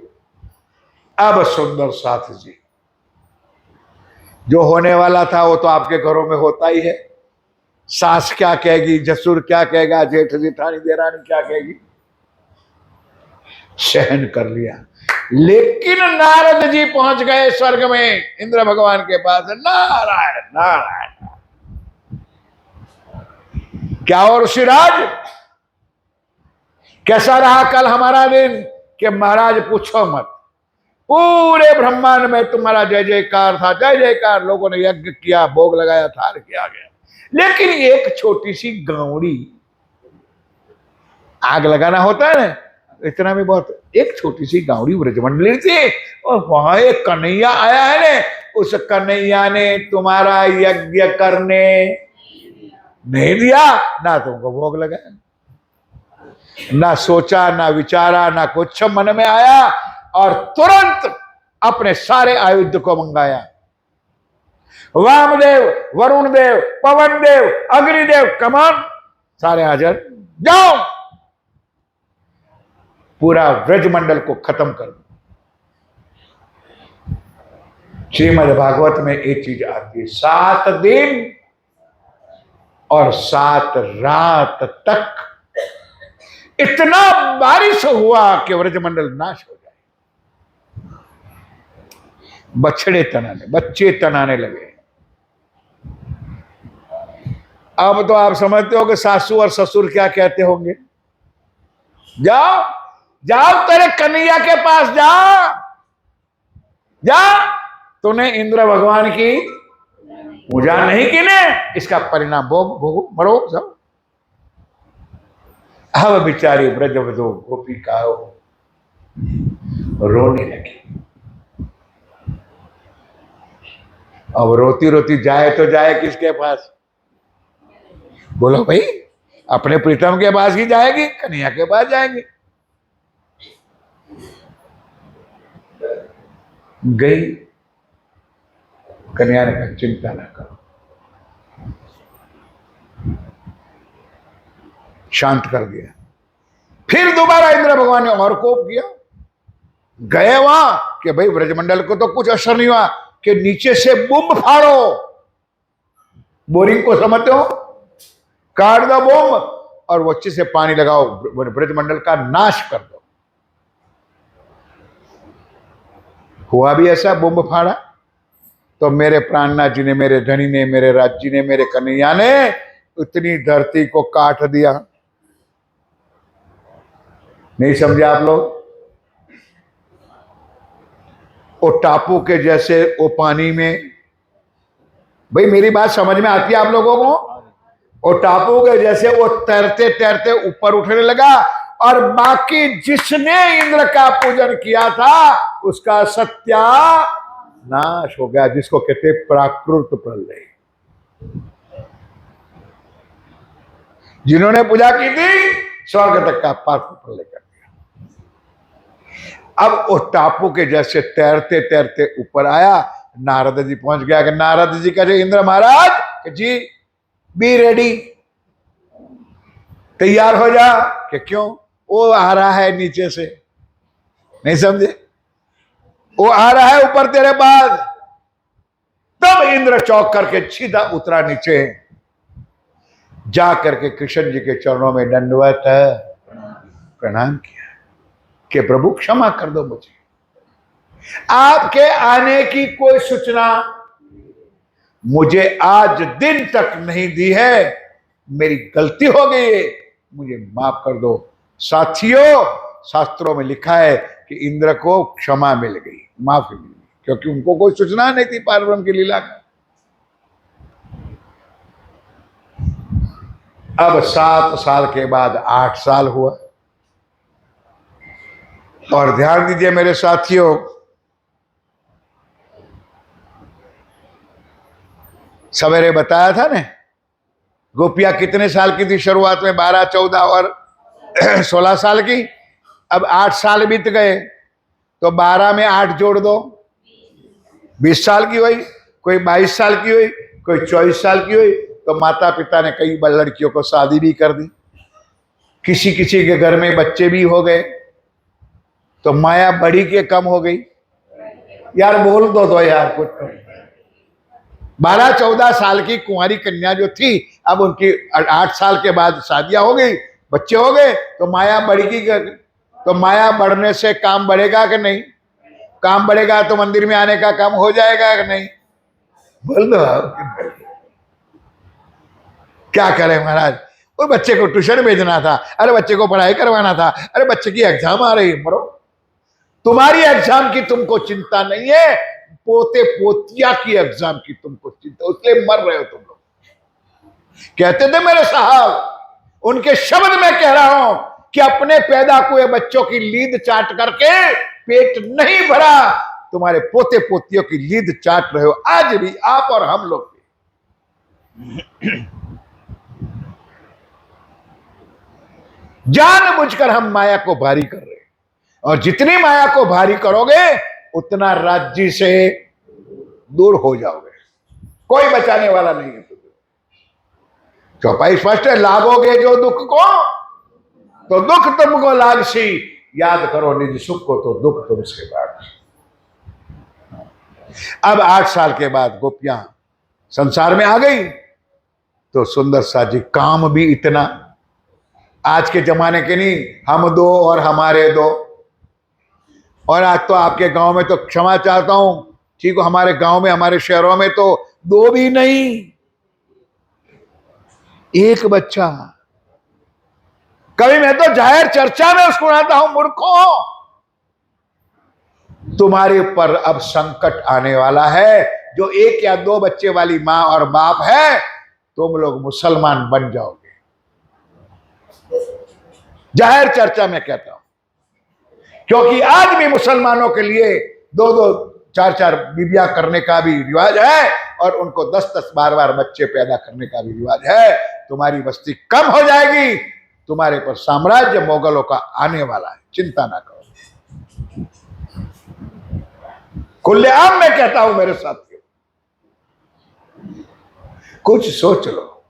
A: अब सुंदर साथ जी, जो होने वाला था वो तो आपके घरों में होता ही है। सास क्या कहेगी, ससुर क्या कहेगा, जेठ जेठानी देरानी क्या कहेगी, सहन कर लिया। लेकिन नारद जी पहुंच गए स्वर्ग में, इंद्र भगवान के पास। नारायण नारायण। क्या और ऋषिराज, कैसा रहा कल हमारा दिन? कि महाराज पूछो मत, पूरे ब्रह्मांड में तुम्हारा जय जयकार था, जय जयकार। लोगों ने यज्ञ किया, भोग लगाया, थाल किया गया। लेकिन एक छोटी सी गावड़ी, आग लगाना होता है ना, इतना भी बहुत। एक छोटी सी गावड़ी ब्रजमंडली थी, और वहां एक कन्हैया आया है ने, उस कन्हैया ने तुम्हारा यज्ञ करने नहीं दिया, ना तुमको भोग लगाया, ना सोचा, ना विचारा, ना कुछ मन में आया, और तुरंत अपने सारे आयुध को मंगाया। वामदेव, वरुण देव, पवन देव, अग्निदेव, कमान, सारे हाजिर, जाओ पूरा ब्रजमंडल को खत्म कर दो। श्रीमद् भागवत में एक चीज आती है, 7 दिन और 7 रात तक इतना बारिश हुआ कि ब्रजमंडल नाश हो जाए। बछड़े तनाने, बच्चे तनाने लगे। अब तो आप समझते हो कि सासू और ससुर क्या कहते होंगे। जाओ जाओ, तेरे कन्हैया के पास जा, जा, तूने इंद्र भगवान की पूजा नहीं की ने, इसका परिणाम भोग भोगो, मरो जाओ। अब बिचारी ब्रजवधू गोपिकाओं रोने लगी। अब रोती रोती जाए तो जाए किसके पास? बोलो भाई, अपने प्रीतम के पास ही जाएगी, कन्हैया के पास जाएंगी। गई कन्या ने कहा चिंता ना करो, शांत कर दिया। फिर दोबारा इंद्र भगवान ने और कोप किया। गए वहां कि भाई ब्रजमंडल को तो कुछ असर नहीं हुआ, कि नीचे से बुम्ब फाड़ो, बोरिंग को समझते हो, काट दो बुम्ब और वो अच्छे से पानी लगाओ, ब्रजमंडल का नाश कर दो। हुआ भी ऐसा, बुम्ब फाड़ा तो मेरे प्राणनाथ जी ने, मेरे धनी ने, मेरे राज जी ने, मेरे कन्हैया ने उतनी धरती को काट दिया। नहीं समझे आप लोग? वो टापू के जैसे वो पानी में, भाई मेरी बात समझ में आती है आप लोगों को? वो टापू के जैसे वो तैरते तैरते ऊपर उठने लगा, और बाकी जिसने इंद्र का पूजन किया था उसका सत्यानाश हो गया, जिसको कहते प्राकृत प्रलय। जिन्होंने पूजा की थी स्वर्ग तक का प्राकृत प्रलय कर दिया। अब वो टापू के जैसे तैरते तैरते ऊपर आया, नारद जी पहुंच गया। कि नारद जी कहे इंद्र महाराज जी बी रेडी, तैयार हो जा। कि क्यों? वो आ रहा है नीचे से। नहीं समझे? वो आ रहा है ऊपर तेरे पास। तब इंद्र चौक करके सीधा उतरा नीचे, जा करके कृष्ण जी के चरणों में दंडवत प्रणाम किया कि प्रभु क्षमा कर दो मुझे, आपके आने की कोई सूचना मुझे आज दिन तक नहीं दी है, मेरी गलती हो गई है, मुझे माफ कर दो। साथियों, शास्त्रों में लिखा है कि इंद्र को क्षमा मिल गई, माफी मिल गई, क्योंकि उनको कोई सूचना नहीं थी पार्वती की लीला का। अब 7 साल के बाद 8 साल हुआ। और ध्यान दीजिए मेरे साथियों, सवेरे बताया था ना, गोपियां कितने साल की थी शुरुआत में? 12, 14 और 16 साल की। अब 8 साल बीत गए, तो 12 में 8 जोड़ दो, 20 साल की हुई। कोई 22 साल की हुई, कोई 24 साल की हुई। तो माता पिता ने कई लड़कियों को शादी भी कर दी, किसी किसी के घर में बच्चे भी हो गए। तो माया बड़ी के कम हो गई। यार बोल दो यार कुछ। 12-14 साल की कुंवारी कन्या जो थी, अब उनकी 8 साल के बाद शादियां हो गई, बच्चे हो गए, तो माया बढ़ेगी। तो माया बढ़ने से काम बढ़ेगा कि नहीं? काम बढ़ेगा तो मंदिर में आने का काम हो जाएगा कि नहीं? बोल दो। क्या करें महाराज, वो बच्चे को ट्यूशन भेजना था, अरे बच्चे को पढ़ाई करवाना था, अरे बच्चे की एग्जाम आ रही है। मरो, तुम्हारी एग्जाम की तुमको चिंता नहीं है, पोते पोतिया की एग्जाम की तुमको चिंता, इसलिए मर रहे हो तुम लोग। कहते थे मेरे साहब, उनके शब्द में कह रहा हूं कि अपने पैदा हुए बच्चों की लीद चाट करके पेट नहीं भरा, तुम्हारे पोते पोतियों की लीद चाट रहे हो आज भी आप और हम लोग। जानबूझकर हम माया को भारी कर रहे हैं, और जितनी माया को भारी करोगे उतना राज्य से दूर हो जाओगे, कोई बचाने वाला नहीं है। चौपाई स्पष्ट है, लागोगे जो दुख को तो दुख तुमको लागसी, याद करो निज सुख को तो दुख तुमसे बागसी। अब 8 साल के बाद गोपियां संसार में आ गई, तो सुंदर सा जी काम भी इतना, आज के जमाने के नहीं, हम 2 और हमारे 2। और आज तो आपके गांव में तो क्षमा चाहता हूं, ठीक हो, हमारे गांव में, हमारे शहरों में तो 2 भी नहीं, 1 बच्चा। कभी मैं तो जाहिर चर्चा में उसको आता हूं, मूर्खों, तुम्हारे ऊपर अब संकट आने वाला है। जो 1 या 2 बच्चे वाली मां और बाप है, तुम लोग मुसलमान बन जाओगे। जाहिर चर्चा में कहता हूं, क्योंकि आज भी मुसलमानों के लिए 2-2, 4-4 बीबियां करने का भी रिवाज है, और उनको 10-10, 12-12 बच्चे पैदा करने का भी रिवाज है। तुम्हारी बस्ती कम हो जाएगी, तुम्हारे पर साम्राज्य मोगलों का आने वाला है, चिंता ना करो। खुलेआम मैं कहता हूं मेरे साथियों, कुछ सोच लो,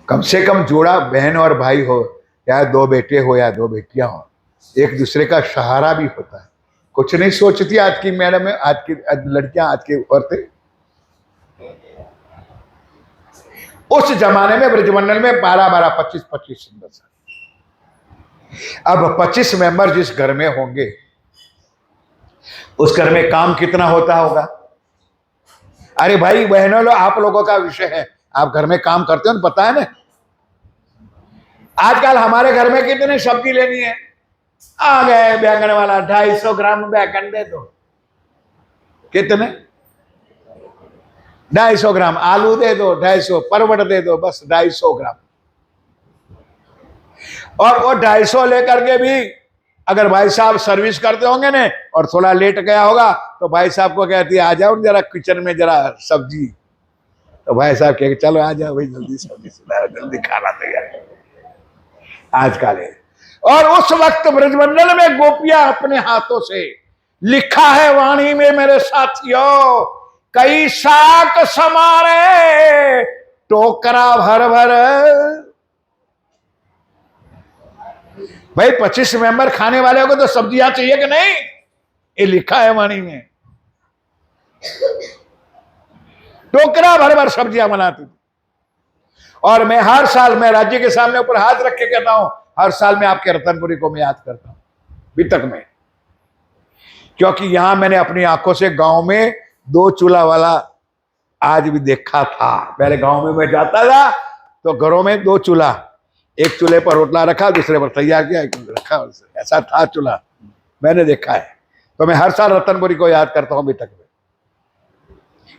A: कम से कम जोड़ा बहन और भाई हो, या दो बेटे हो या दो बेटियां हो, एक दूसरे का सहारा भी होता है। कुछ नहीं सोचती आज की मैडम, आज की लड़कियां, आज की औरतें। उस जमाने में ब्रजमंडल में 12-12, 25-25 सिंगल्स। अब 25 मेंबर जिस घर में होंगे, उस घर में काम कितना होता होगा? अरे भाई बहनों लो, आप लोगों का विषय है, आप घर में काम करते हो ना, पता है ना। आजकल हमारे घर में कितनी सब्जी लेनी है, आ गए बैंगन वाला, 250 ग्राम बैंगन दे दो। कितने? 250 ग्राम। आलू दे दो 250, परवल दे दो बस 250 ग्राम। और वो 250 लेकर के भी अगर भाई साहब सर्विस करते होंगे ने और थोड़ा लेट गया होगा, तो भाई साहब को कहती है आ जाओ जरा किचन में जरा सब्जी। तो भाई साहब कहे चलो आ जाओ भाई, जल्दी सब्जी सुनाओ, जल्दी खाना तैयार। आजकल है। और उस वक्त ब्रजमंडल में गोपियां अपने हाथों से, लिखा है वाणी में मेरे साथियों, कई साक समारे टोकरा भर भर। भाई 25 मेंबर खाने वाले को तो सब्जियां चाहिए कि नहीं? ये लिखा है वाणी में। टोकरा भर भर सब्जियां बनाती थी। और मैं हर साल, मैं राज्य के सामने ऊपर हाथ रख के कहता हूं, हर साल मैं आपके रतनपुरी को मैं याद करता हूं, अभी तक में। क्योंकि यहां मैंने अपनी आंखों से गांव में 2 चूल्हा वाला आज भी देखा था। पहले गांव में मैं जाता था तो घरों में 2 चूल्हा, एक चूल्हे पर रोटला रखा, दूसरे पर तैयार किया, एक रखा, ऐसा था चूल्हा, मैंने देखा है। तो मैं हर साल रतनपुरी को याद करता हूं अभी तक में,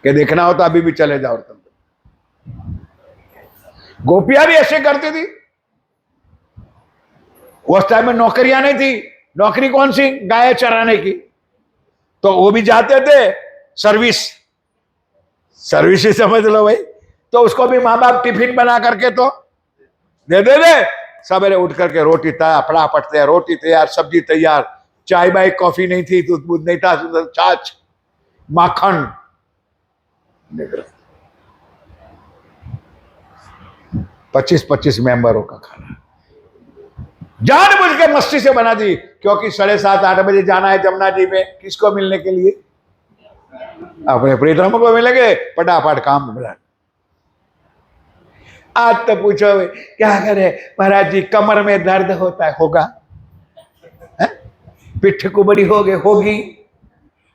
A: कि देखना हो तो अभी भी चले जाओ रतनपुरी। गोपियां भी ऐसे करती थी। उस टाइम में नौकरियां नहीं थी। नौकरी कौन सी? गाय चराने की। तो वो भी जाते थे सर्विस ही समझ लो भाई। तो उसको भी माँ बाप टिफिन बना करके तो दे दे। सवेरे उठ करके रोटी तैयार, फटाफट तैयार, रोटी तैयार, सब्जी तैयार, चाय बाई कॉफी नहीं थी, दूध दूध नहीं था, छाछ, माखन। 25-25 मेंबरों का खाना जानबूझ के मस्ती से बना दी, क्योंकि 7:30-8 बजे जाना है जमुना जी में। किसको मिलने के लिए? अपने प्रीतम को मिलेंगे, फटाफट काम मिला। आज तो पूछो क्या करे महाराज जी, कमर में दर्द होता है, होगा, पिठ कुबड़ी होगी,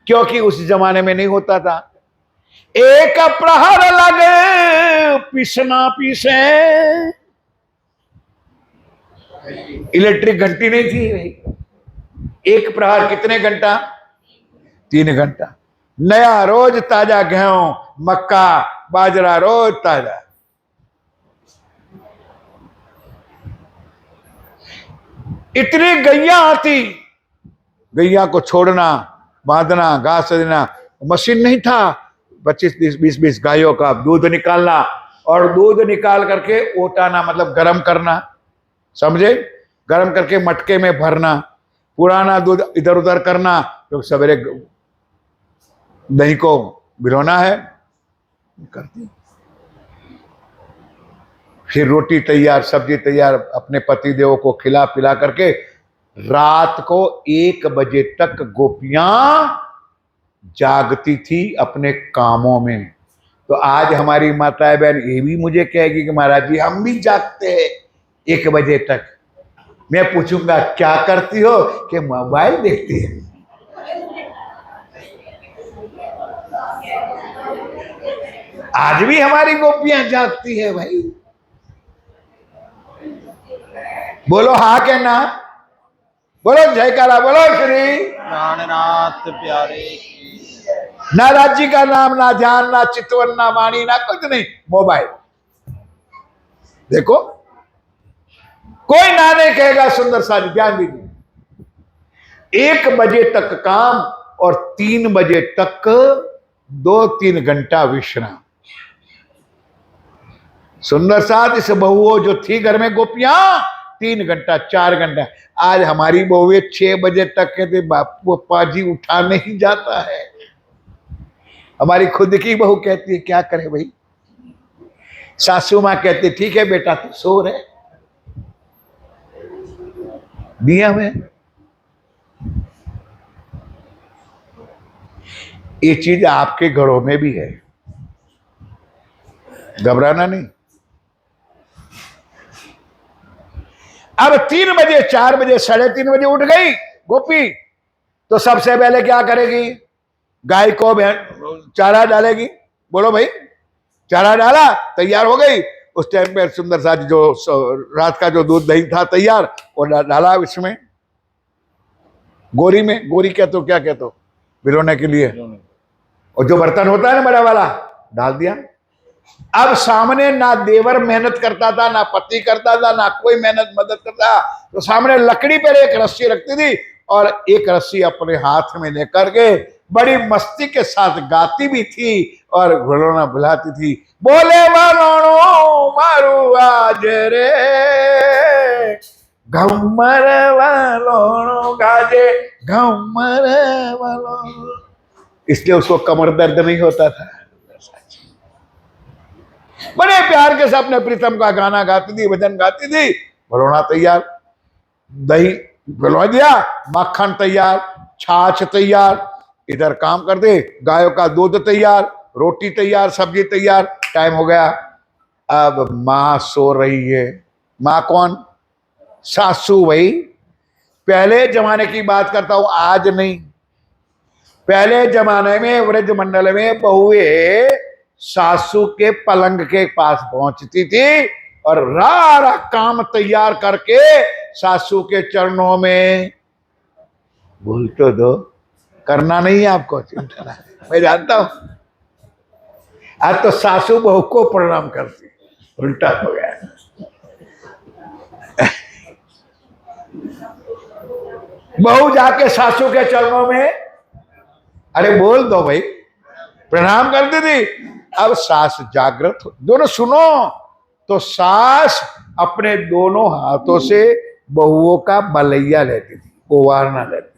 A: क्योंकि उस जमाने में नहीं होता था। एक प्रहर लगे पिसना पीसे, इलेक्ट्रिक घंटी नहीं थी भाई। एक प्रहर कितने घंटा? 3 घंटा। नया रोज ताजा गेहूं, मक्का, बाजरा रोज ताजा। इतनी गैया आती, गैया को छोड़ना, बांधना, घास देना, मशीन नहीं था। 25-20 गायों का दूध निकालना, और दूध निकाल करके ओटाना, मतलब गर्म करना, समझे? गर्म करके मटके में भरना, पुराना दूध इधर उधर करना, तो सवेरे दही को भिगोना है, करती। फिर रोटी तैयार, सब्जी तैयार, अपने पति देव को खिला पिला करके रात को 1 बजे तक गोपियां जागती थी अपने कामों में। तो आज हमारी माताएं बहन ये भी मुझे कहेगी कि महाराज जी हम भी जागते हैं 1 बजे तक। मैं पूछूंगा क्या करती हो? कि मोबाइल देखती है। आज भी हमारी गोपियां जागती है भाई। बोलो हाँ के ना? बोलो जयकारा, बोलो श्री
B: प्राणनाथ प्यारे की।
A: ना राज्य का नाम, ना ध्यान, ना चितवन, ना वाणी, ना कुछ नहीं, मोबाइल देखो। कोई ना नहीं कहेगा सुंदर सारी, ध्यान दीजिए। 1 बजे तक काम और 3 बजे तक 2-3 घंटा विश्राम। सुंदर साथ इस बहुओं जो थी घर में गोपियां, 3 घंटा 4 घंटा। आज हमारी बहुएं 6 बजे तक कहते बापू पाजी उठा नहीं जाता है। हमारी खुद की बहू कहती है क्या करे भाई, सासू माँ कहती ठीक है बेटा तू सो रहे, दिया में। ये चीज आपके घरों में भी है, घबराना नहीं। अब 3 बजे 4 बजे 3:30 बजे उठ गई गोपी, तो सबसे पहले क्या करेगी, गाय को चारा डालेगी। बोलो भाई, चारा डाला, तैयार हो गई। उस टाइम पे सुंदर सा जो रात का जो दूध दही था तैयार, वो डाला इसमें गोरी में। गोरी कहते हो, क्या कहते हो, भिगोने के लिए। और जो बर्तन होता है ना बड़ा वाला, डाल दिया। अब सामने ना देवर मेहनत करता था, ना पति करता था, ना कोई मेहनत मदद करता। तो सामने लकड़ी पर एक रस्सी रखती थी और एक रस्सी अपने हाथ में लेकर के बड़ी मस्ती के साथ गाती भी थी और घुलना बुलाती थी। बोले वलोणो मारू आज रे, घमर वलोणो गाजे, घमर वलोणो। इसलिए उसको कमर दर्द नहीं होता था। बड़े प्यार के साथ अपने प्रीतम का गाना गाती थी, भजन गाती थी। भलोना तैयार, दही भलवा दिया, मक्खन तैयार, छाछ तैयार, इधर काम कर दे, गायों का दूध तैयार, रोटी तैयार, सब्जी तैयार। टाइम हो गया। अब माँ सो रही है। माँ कौन, सासू भाई। पहले जमाने की बात करता हूं, आज नहीं। पहले जमाने में व्रज मंडल में बहुए सासू के पलंग के पास पहुंचती थी और रारा काम तैयार करके सासू के चरणों में, भूल तो दो, करना नहीं है आपको, चिंता मैं जानता हूं। आज तो सासू बहू को प्रणाम करती, उल्टा हो गया। बहू जाके सासू के चरणों में, अरे बोल दो भाई, प्रणाम करती थी। अब सास जागृत हो, दोनों सुनो, तो सास अपने दोनों हाथों से बहुओं का बलैया लेती थी, ओवारना लेती थी।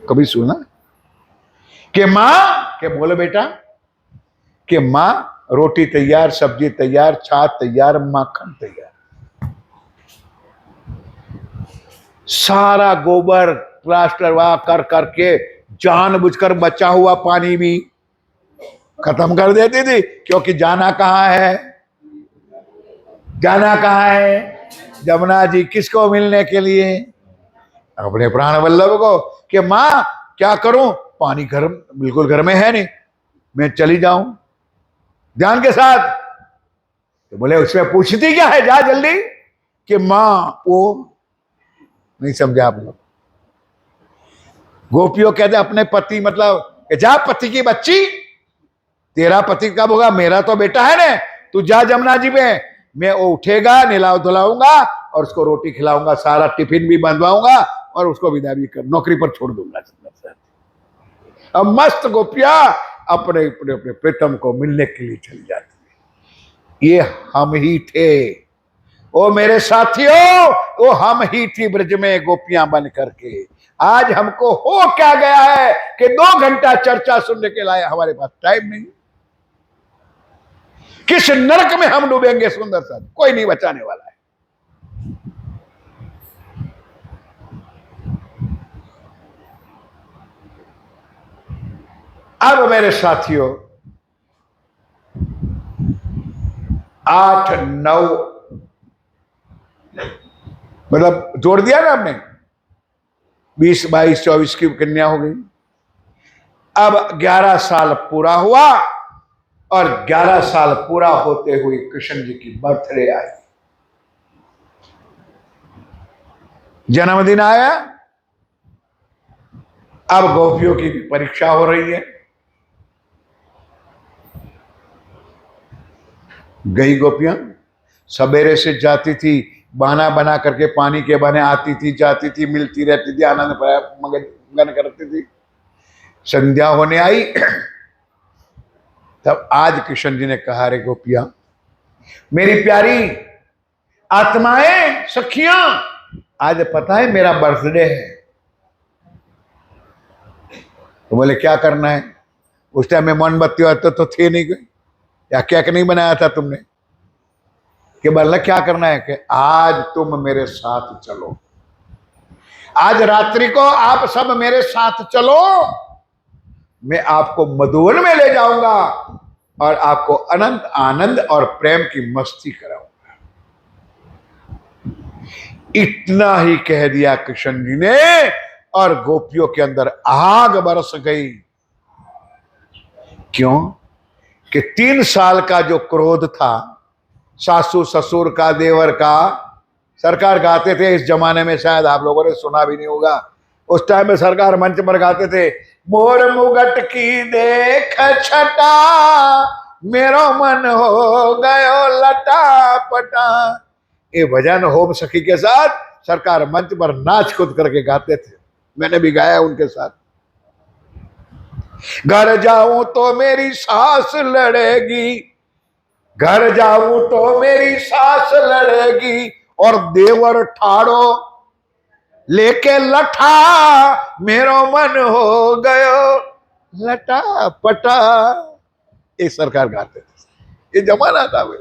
A: कभी सुना कि माँ के बोले बेटा कि माँ रोटी तैयार, सब्जी तैयार, छाछ तैयार, माखन तैयार, सारा गोबर प्लास्टर वहां कर करके जानबूझकर बचा हुआ पानी भी खत्म कर देती थी। क्योंकि जाना कहां है, जाना कहां है, जमुना जी किसको मिलने के लिए, अपने प्राण वल्लभ को। कि माँ क्या करूं, पानी घर बिल्कुल घर में है नहीं, मैं चली जाऊं ध्यान के साथ। तो बोले उसमें पूछती क्या है, जा जल्दी। कि माँ वो नहीं समझा आप लोग। गोपियों कहते अपने पति, मतलब जा पति की बच्ची, तेरा पति कब होगा, मेरा तो बेटा है ना, तू जा जमुना जी पे, मैं वो उठेगा, नहलाओ धुलाऊंगा और उसको रोटी खिलाऊंगा, सारा टिफिन भी बंधवाऊंगा और उसको विदा भी कर नौकरी पर छोड़ दूंगा। अब मस्त गोपिया अपने अपने अपने प्रीतम को मिलने के लिए चली जाती। ये हम ही थे, ओ मेरे साथियों, वो हम ही थी ब्रज में गोपियां बन करके। आज हमको हो क्या गया है कि 2 घंटा चर्चा सुनने के लिए हमारे पास टाइम नहीं। किस नरक में हम डूबेंगे सुंदर सा, कोई नहीं बचाने वाला है। अब मेरे साथियों 8, 9 मतलब जोड़ दिया ना आपने, 20, 22, 24 की कन्या हो गई। अब 11 साल पूरा हुआ और 11 साल पूरा होते हुए कृष्ण जी की बर्थडे आई, जन्मदिन आया। अब गोपियों की भी परीक्षा हो रही है। गई गोपियां, सवेरे से जाती थी, बहाना बना करके पानी के बहाने आती थी, जाती थी, मिलती रहती थी, आनंद मगन करती थी। संध्या होने आई तब आज कृष्ण जी ने कहा, रे गोपियां, मेरी प्यारी आत्माएं, सखियां, आज पता है मेरा बर्थडे है। तो बोले क्या करना है? उस टाइम में मोमबत्ती तो थे नहीं कोई, या केक नहीं बनाया था तुमने? कि बोला क्या करना है? कि आज तुम मेरे साथ चलो, आज रात्रि को आप सब मेरे साथ चलो, मैं आपको मधुवन में ले जाऊंगा और आपको अनंत आनंद और प्रेम की मस्ती कराऊंगा। इतना ही कह दिया कृष्ण जी ने, और गोपियों के अंदर आग बरस गई। क्यों? कि 3 साल का जो क्रोध था, सासू ससुर का, देवर का, सरकार गाते थे इस जमाने में, शायद आप लोगों ने सुना भी नहीं होगा, उस टाइम में सरकार मंच पर गाते थे, मोर मुगट की देख छटा, मेरो मन हो गयो लटा पटा। ये भजन होम सखी के साथ सरकार मंच पर नाच कूद करके गाते थे, मैंने भी गाया उनके साथ। घर जाऊं तो मेरी सास लड़ेगी, घर जाऊं तो मेरी सास लड़ेगी, और देवर ठाड़ो लेके लठा, मेरो मन हो गयो लटा पटा। ये सरकार गाते थे, ये जमाना था वे।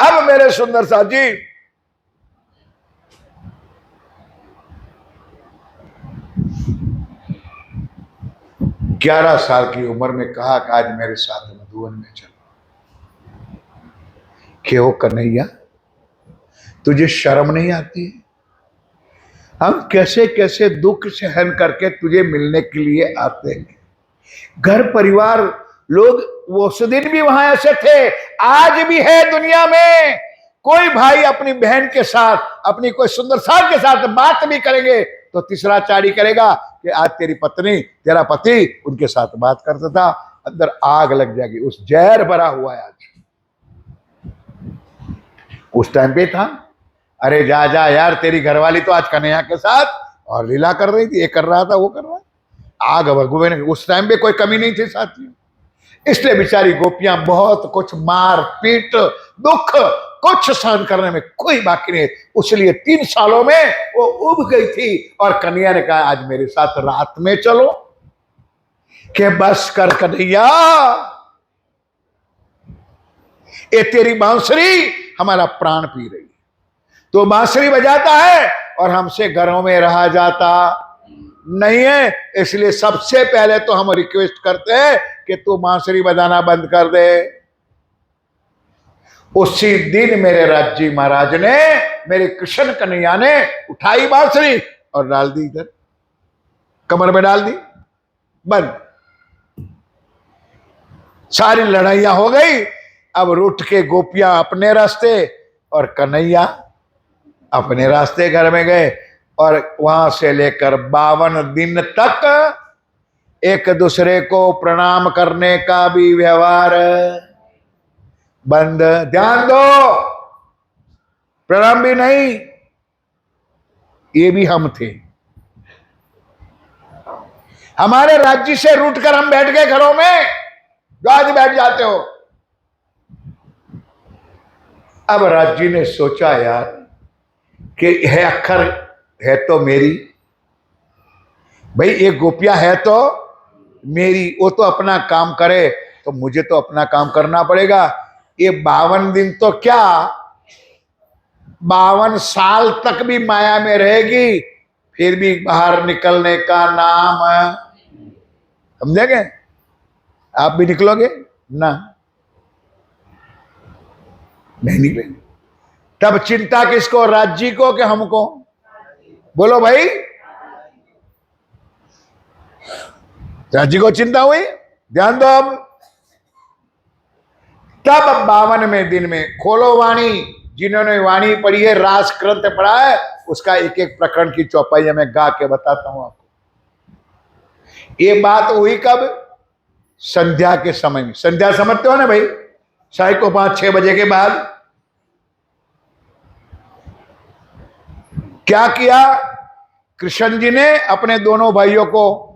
A: अब मेरे सुंदर साथ जी, ग्यारह साल की उम्र में कहा कि आज मेरे साथ मधुवन में चलो। क्यों कन्हैया, तुझे शर्म नहीं आती? हम कैसे कैसे दुख सहन करके तुझे मिलने के लिए आते हैं। घर परिवार लोग वो उस दिन भी वहां ऐसे थे, आज भी है दुनिया में। कोई भाई अपनी बहन के साथ, अपनी कोई सुंदर साथ के साथ बात भी करेंगे तो तीसरा चारी करेगा कि आज तेरी पत्नी, तेरा पति उनके साथ बात करता था, अंदर आग लग जाएगी। उस जहर भरा हुआ है आज, उस टाइम पे था। अरे जा जा यार, तेरी घरवाली तो आज कन्हैया के साथ और लीला कर रही थी, ये कर रहा था, वो कर रहा था। आग भगवे, उस टाइम पे कोई कमी नहीं थी साथियों। इसलिए बेचारी गोपियां बहुत कुछ मार पीट दुख कुछ सहन करने में कोई बाकी नहीं। इसलिए 3 सालों में वो उब गई थी, और कन्हैया ने कहा आज मेरे साथ रात में चलो। के बस कर कन्हैया, ये तेरी बांसुरी हमारा प्राण पी रही, तो बांसुरी बजाता है और हमसे घरों में रहा जाता नहीं है। इसलिए सबसे पहले तो हम रिक्वेस्ट करते हैं कि तू बांसुरी बजाना बंद कर दे। उसी दिन मेरे राज्य महाराज ने, मेरे कृष्ण कन्हैया ने उठाई बांसुरी और डाल दी इधर, कमर में डाल दी, बंद। सारी लड़ाइयां हो गई। अब रूठ के गोपियां अपने रास्ते और कन्हैया अपने रास्ते घर में गए, और वहां से लेकर 52 दिन तक एक दूसरे को प्रणाम करने का भी व्यवहार बंद। ध्यान दो, प्रणाम भी नहीं, ये भी हम थे। हमारे राज्य से रूठ कर हम बैठ गए घरों में, जो आज बैठ जाते हो। अब राज्य ने सोचा यार कि है अक्खर है तो मेरी, भाई एक गोपिया है तो मेरी, वो तो अपना काम करे तो मुझे तो अपना काम करना पड़ेगा। ये 52 दिन तो क्या, 52 साल तक भी माया में रहेगी, फिर भी बाहर निकलने का नाम, समझेंगे? आप भी निकलोगे ना? नहीं निकलेंगे। तब चिंता किसको, राज्य को कि हमको? बोलो भाई, राज्य को चिंता हुई। ध्यान दो। अब तब 52वें दिन में खोलो वाणी, जिन्होंने वाणी पढ़ी है, रास ग्रंथ पढ़ा है, उसका एक एक प्रकरण की चौपाई मैं गा के बताता हूं आपको। ये बात हुई कब? संध्या के समय में। संध्या समझते हो ना भाई, साय को 5-6 बजे के बाद क्या किया कृष्ण जी ने? अपने दोनों भाइयों को,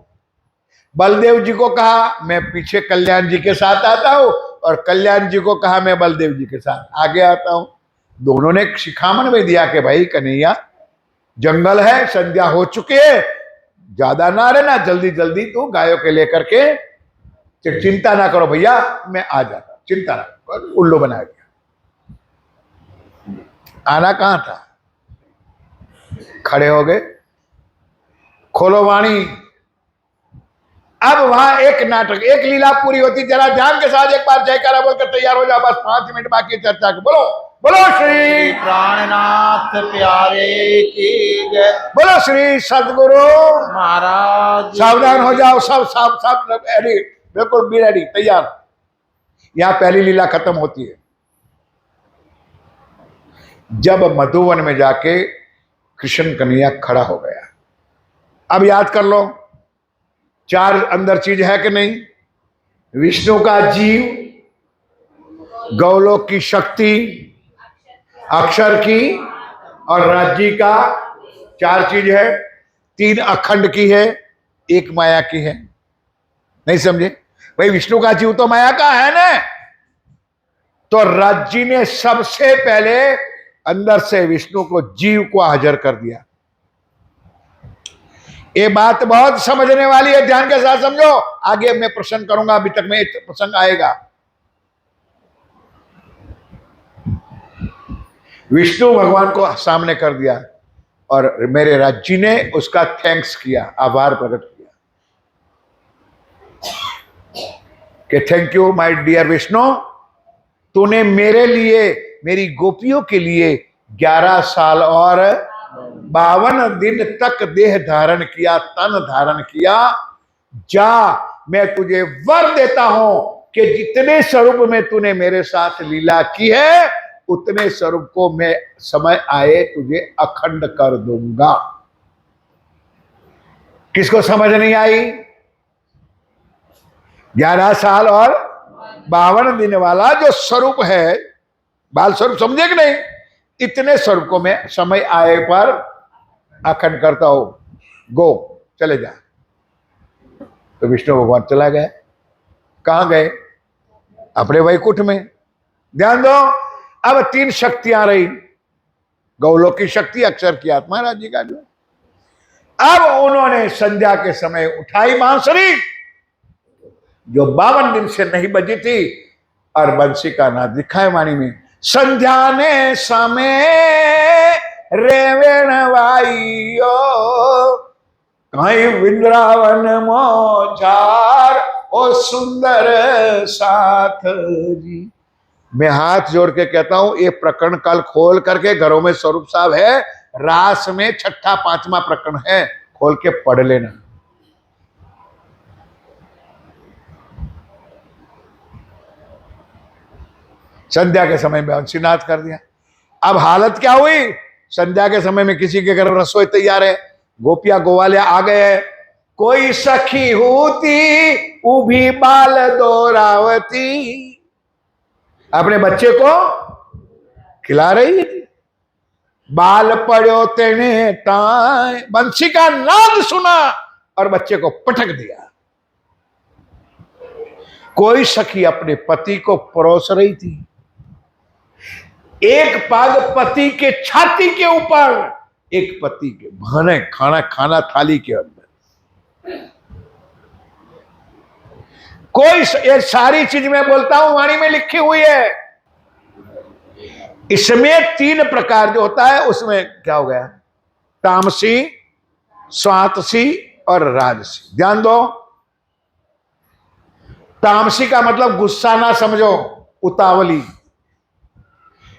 A: बलदेव जी को कहा मैं पीछे कल्याण जी के साथ आता हूं, और कल्याण जी को कहा मैं बलदेव जी के साथ आगे आता हूं। दोनों ने शिखामन में दिया कि भाई कन्हैया, जंगल है, संध्या हो चुकी है, ज्यादा ना रहना, जल्दी जल्दी तू गायों के लेकर के, चिंता ना करो भैया, मैं आ जाता, चिंता ना करो। उल्लू बना दिया। आना कहां था, खड़े हो गए, खोलो वाणी। अब वहां एक नाटक, एक लीला पूरी होती। जरा ध्यान के साथ एक बार जयकारा बोलकर तैयार हो जाओ, बस 5 मिनट बाकी चर्चा के। बोलो बोलो श्री
B: प्राणनाथ प्यारे की जय।
A: बोलो श्री सदगुरु
B: महाराज।
A: सावधान हो जाओ, सब सब सब रेडी, बिल्कुल बी रेडी, तैयार। यहां पहली लीला खत्म होती है जब मधुवन में जाके कृष्ण कन्हैया खड़ा हो गया। अब याद कर लो, 4 अंदर चीज है कि नहीं? विष्णु का जीव, गौलोक की शक्ति, अक्षर की और राज्य का, 4 चीज है। 3 अखंड की है, 1 माया की है। नहीं समझे भाई? विष्णु का जीव तो माया का है ना। तो राज्य ने सबसे पहले अंदर से विष्णु को, जीव को हाजिर कर दिया। ये बात बहुत समझने वाली है, ध्यान के साथ समझो। आगे मैं प्रश्न करूंगा, अभी तक में एक प्रसंग आएगा। विष्णु भगवान को सामने कर दिया और मेरे राज्य ने उसका थैंक्स किया, आभार प्रकट किया कि thank you my dear Vishnu, तूने मेरे लिए, मेरी गोपियों के लिए 11 साल और 52 दिन तक देह धारण किया, तन धारण किया। जा, मैं तुझे वर देता हूं कि जितने स्वरूप में तूने मेरे साथ लीला की है, उतने स्वरूप को मैं समय आए तुझे अखंड कर दूंगा। किसको समझ नहीं आई? 11 साल और 52 दिन वाला जो स्वरूप है, बाल स्वरूप, समझे कि नहीं? इतने स्वरूप को मैं समय आए पर अखंड करता हूं। गो, चले जा। तो विष्णु भगवान चला गया। कहां गए? अपने वैकुंठ में। ध्यान दो, अब 3 शक्तियां रही, गौलोक की शक्ति, अक्षर की आत्मा, राज्य का जो। अब उन्होंने संध्या के समय उठाई बांसुरी, जो 52 दिन से नहीं बजी थी, और बंसी का नाद लिखा है वाणी में। संध्या ने समय रेवेण वाइयो, कहीं वृंदावन मोजार ओ सुंदर साथ जी। मैं हाथ जोड़ के कहता हूं, ये प्रकरण कल खोल करके घरों में स्वरूप साहब है, रास में 6ठा 5वां प्रकरण है, खोल के पढ़ लेना। संध्या के समय में अंशीनाथ कर दिया। अब हालत क्या हुई? संध्या के समय में किसी के घर रसोई तैयार है, गोपिया गोवालिया आ गए हैं। कोई सखी होती उभी बाल दोरावती, अपने बच्चे को खिला रही थी। बाल पड़ो तेने टाए, बंसी का नाद सुना और बच्चे को पटक दिया। कोई सखी अपने पति को परोस रही थी, एक पाग पति के छाती के ऊपर, एक पति के भाने खाना थाली के अंदर। कोई, ये सारी चीज मैं बोलता हूं वाणी में लिखी हुई है। इसमें 3 प्रकार जो होता है, उसमें क्या हो गया? तामसी, स्वातसी और राजसी। ध्यान दो, तामसी का मतलब गुस्सा ना समझो, उतावली।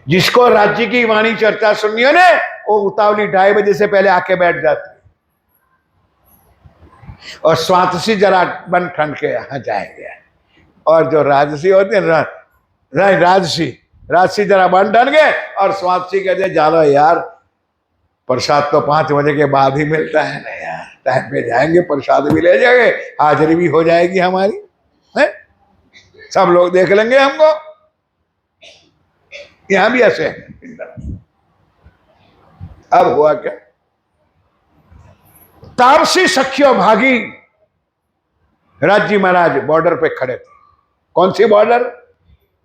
A: जिसको राज्य की वाणी चर्चा सुननी हो ना, वो उतावली 2:30 बजे से पहले आके बैठ जाती। और स्वातसी जरा बन ठंड के यहां जाएंगे। और जो राजसी होते हैं, राजसी जरा बन ठन गए, और स्वातसी कहते जानो यार, प्रसाद तो 5 बजे के बाद ही मिलता है ना यार, टाइम पे जाएंगे, प्रसाद भी ले जाएंगे, हाजिरी भी हो जाएगी हमारी, है? सब लोग देख लेंगे हमको। यहां भी ऐसे है। अब हुआ क्या? तामसी सखियों भागी। राज्य महाराज बॉर्डर पे खड़े थे। कौन सी बॉर्डर?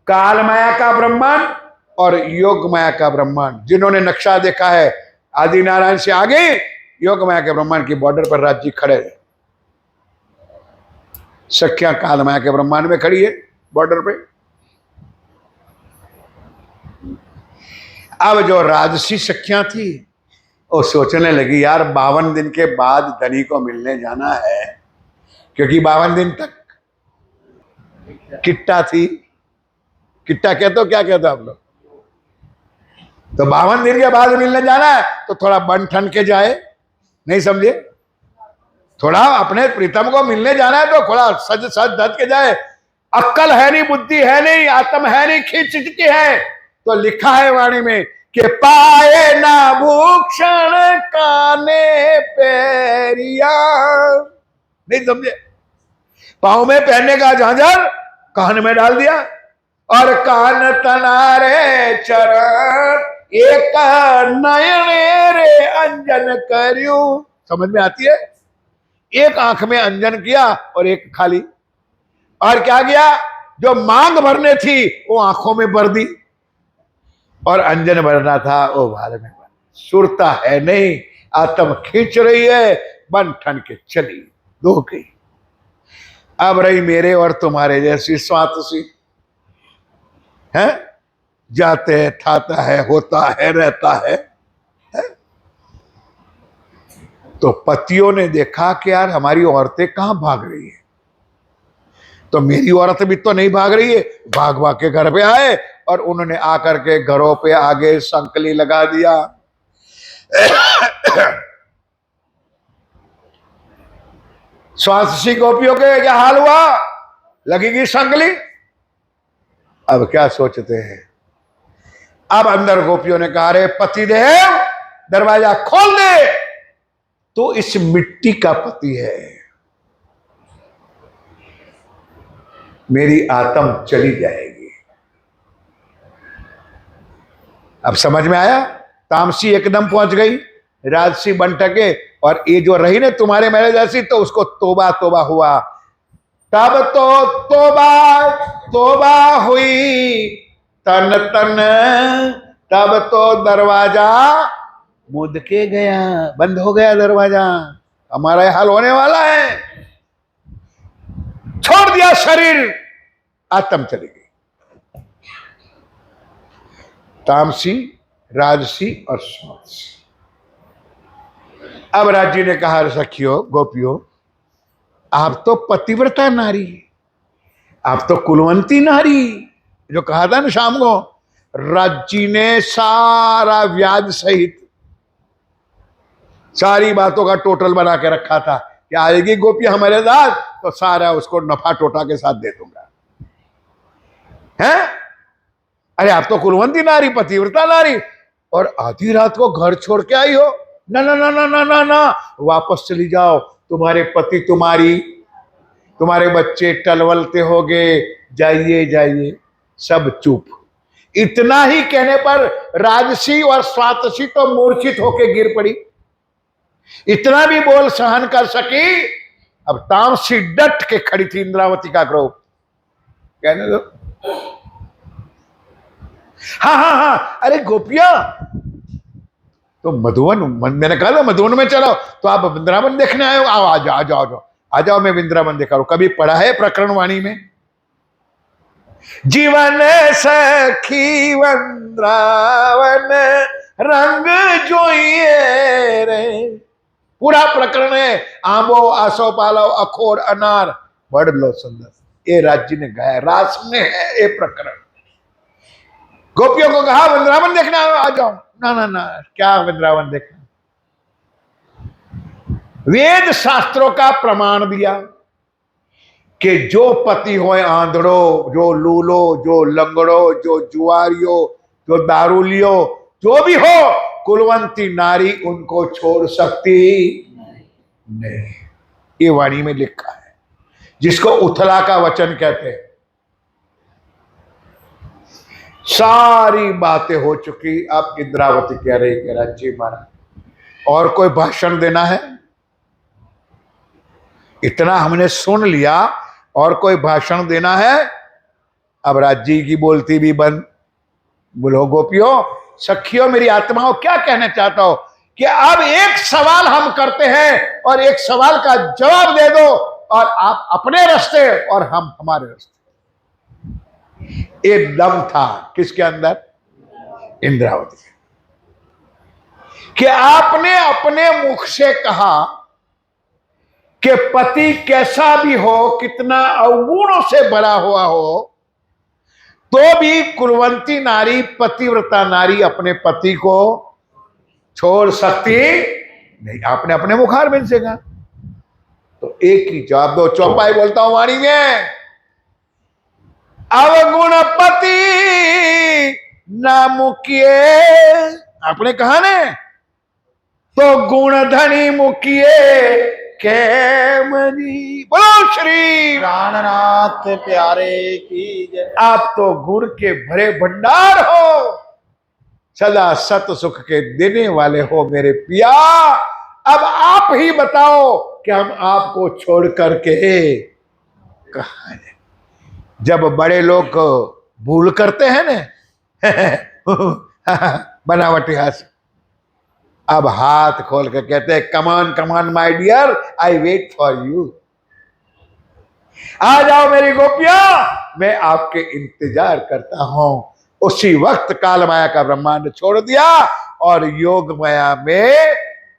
A: काल माया का ब्रह्मांड और योग माया का ब्रह्मांड। जिन्होंने नक्शा देखा है, आदि नारायण से आगे योग माया के ब्रह्मांड की बॉर्डर पर राज जी खड़े हैं। सख्या काल माया के ब्रह्मांड में खड़ी है बॉर्डर पे। अब जो राजसी सख्या थी वो सोचने लगी, यार 52 दिन के बाद धनी को मिलने जाना है, क्योंकि 52 दिन तक किट्टा थी। किट्टा कहते हो, क्या कहते हो आप लोग? तो 52 दिन के बाद मिलने जाना है तो थोड़ा बन ठन के जाए, नहीं समझे? थोड़ा अपने प्रीतम को मिलने जाना है तो थोड़ा सज सज धज के जाए। अक्कल है नहीं, बुद्धि है नहीं, आत्म है नहीं, खींच की है। तो लिखा है वाणी में कि पाए ना भूषण काने पैरिया, नहीं समझे? पांव में पहनने का झांझर कान में डाल दिया, और कान तनारे चरण एक नयन रे अंजन करियो। समझ में आती है? एक आंख में अंजन किया और एक खाली। और क्या किया? जो मांग भरने थी वो आंखों में भर दी, और अंजन भरना था वो भाल में भर। सुरता है नहीं, आत्म खींच रही है, बन ठन के चली दो गई। अब रही मेरे और तुम्हारे जैसी स्वातसी है, जाते है, ठाता है, होता है, रहता है। तो पतियों ने देखा कि यार हमारी औरतें कहां भाग रही है, तो मेरी औरत भी तो नहीं भाग रही है। भाग भाग के घर पे आए और उन्होंने आकर के घरों पे आगे संकली लगा दिया। स्वास्थ्य गोपियों के क्या हाल हुआ? लगेगी संकली। अब क्या सोचते हैं? अब अंदर गोपियों ने कहा, रे पतिदेव दरवाजा खोल दे, तो इस मिट्टी का पति है, मेरी आत्म चली जाएगी। अब समझ में आया? तामसी एकदम पहुंच गई, राजसी बन टके, और ये जो रही ना तुम्हारे मेरे जैसी, तो उसको तोबा तोबा हुआ। तब तो तोबा तोबा हुई तन तन, तब तो दरवाजा मुद के गया, बंद हो गया दरवाजा। हमारा हाल होने वाला है। छोड़ दिया शरीर, आत्म चली गई। तामसी, राजसी और स्वातसी। अब राजी ने कहा, सखियों गोपियों, आप तो पतिव्रता नारी, आप तो कुलवंती नारी, जो कहा था ना शाम को। राजी ने सारा व्याज सहित सारी बातों का टोटल बना के रखा था कि आएगी गोपी हमारे साथ तो सारा उसको नफा टोटा के साथ दे दूंगा। हैं? अरे आप तो कुलवंती नारी, पतिव्रता नारी, और आधी रात को घर छोड़ के आई हो? ना ना ना ना ना ना ना, वापस चली जाओ। तुम्हारे पति, तुम्हारे बच्चे टलवलते हो गए, जाइए जाइए। सब चुप। इतना ही कहने पर राजसी और स्वातसी तो मूर्छित होके गिर पड़ी। इतना भी बोल सहन कर सकी। अब तामसी डट के खड़ी थी, इंद्रावती का क्रोध। कहने दो। हाँ हाँ हाँ, अरे गोपियां, तो मधुवन, मैंने कहा था मधुवन में चलो, तो आप वृंदावन देखने आए हो? आओ, आ जाओ आ जाओ आ जाओ आ जाओ, मैं वृंदावन देखा हूं। कभी पढ़ा है प्रकरण वाणी में? जीवन सखी वृंदावन रंग जोइए रे, पूरा प्रकरण है। आंबो, आसो, पालो, अखोर, अनार, बड़ लो सुंदर। ये राज्य ने गाया, रास में है ये प्रकरण। गोपियों को कहा वृंदावन देखना आ जाओ। ना ना ना, क्या वृंदावन देखना? वेद शास्त्रों का प्रमाण दिया कि जो पति हो आंधड़ो, जो लूलो, जो लंगड़ो, जो जुआरियो, जो दारूलियो, जो भी हो, कुलवंती नारी उनको छोड़ सकती नहीं। ये वाणी में लिखा है, जिसको उथला का वचन कहते हैं। सारी बातें हो चुकी। अब इंद्रावती कह रही कि राज्य महाराज और कोई भाषण देना है? इतना हमने सुन लिया, और कोई भाषण देना है? अब राज्य की बोलती भी बंद। बोलो गोपियों, सखियों, मेरी आत्माओं, क्या कहना चाहता हो? कि अब एक सवाल हम करते हैं और एक सवाल का जवाब दे दो, और आप अपने रास्ते और हम हमारे रास्ते। एक दम था किसके अंदर? इंद्रावती, कि आपने अपने मुख से कहा कि पति कैसा भी हो, कितना अवगुणों से भरा हुआ हो, तो भी कुलवंती नारी, पतिव्रता नारी अपने पति को छोड़ सकती नहीं। आपने अपने मुखार में से कहा, तो एक ही जवाब दो। चौपाई बोलता हूं वाणी में, अवगुण पति ना मुकिए, आपने कहा ने, तो गुण धनी मुकिए के मनी। बोलो श्री
B: प्राणनाथ प्यारे की जय।
A: आप तो गुण के भरे भंडार हो, सदा सत सुख के देने वाले हो मेरे पिया। अब आप ही बताओ कि हम आपको छोड़ करके कहां जाए। जब बड़े लोग भूल करते हैं ना बनावटी हाथ, अब हाथ खोल के कहते हैं come on come on my dear, I wait for you. आ जाओ मेरी गोपियां, मैं आपके इंतजार करता हूं। उसी वक्त काल माया का ब्रह्मांड छोड़ दिया और योग माया में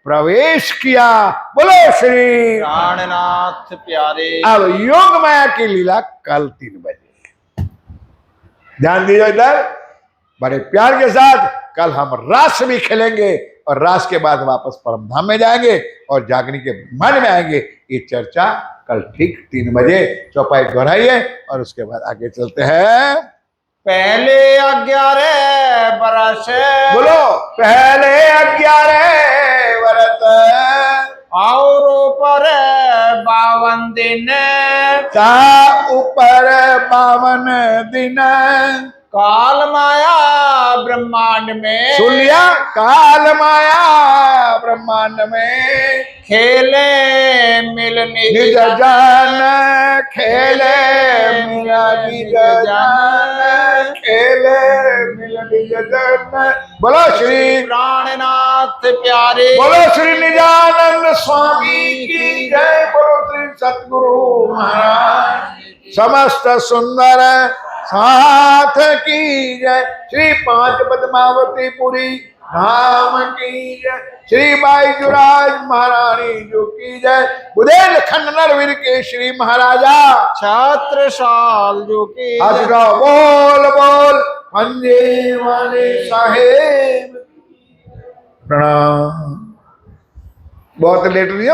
A: प्रवेश किया। बोलो श्री
B: प्राणनाथ प्यारे।
A: अब योग माया की लीला कल 3 बजे, ध्यान दीजिए इधर बड़े प्यार के साथ। कल हम रास भी खेलेंगे और रास के बाद वापस परमधाम में जाएंगे और जागनी के मन में आएंगे। ये चर्चा कल ठीक 3 बजे चौपाई दोहराइए और उसके बाद आगे चलते हैं।
B: पहले 11 बरस,
A: बोलो पहले 11 व्रत
B: और ऊपर 52 दिन,
A: ता ऊपर 52 दिन।
B: काल माया ब्रह्मांड में,
A: सुन लिया, काल माया ब्रह्मांड में
B: खेले मिल
A: निज जान, खेले मिला निज जान, खेले मिला निज जान। बोलो श्री
B: प्राणनाथ प्यारे।
A: बोलो श्री निजानंद स्वामी की जय। बोलो श्री सतगुरु महाराज समस्त सुंदर साथ की जय। श्री 5 पद्मावती पुरी धाम की जय। श्री बाईजुराज महारानी जो की जय। बुंदेलखंड नरवीर के श्री महाराजा
B: छत्रसाल जो की
A: हाथ उठाओ, बोल बोल पंजे वाले साहेब प्रणाम। बहुत लेट नहीं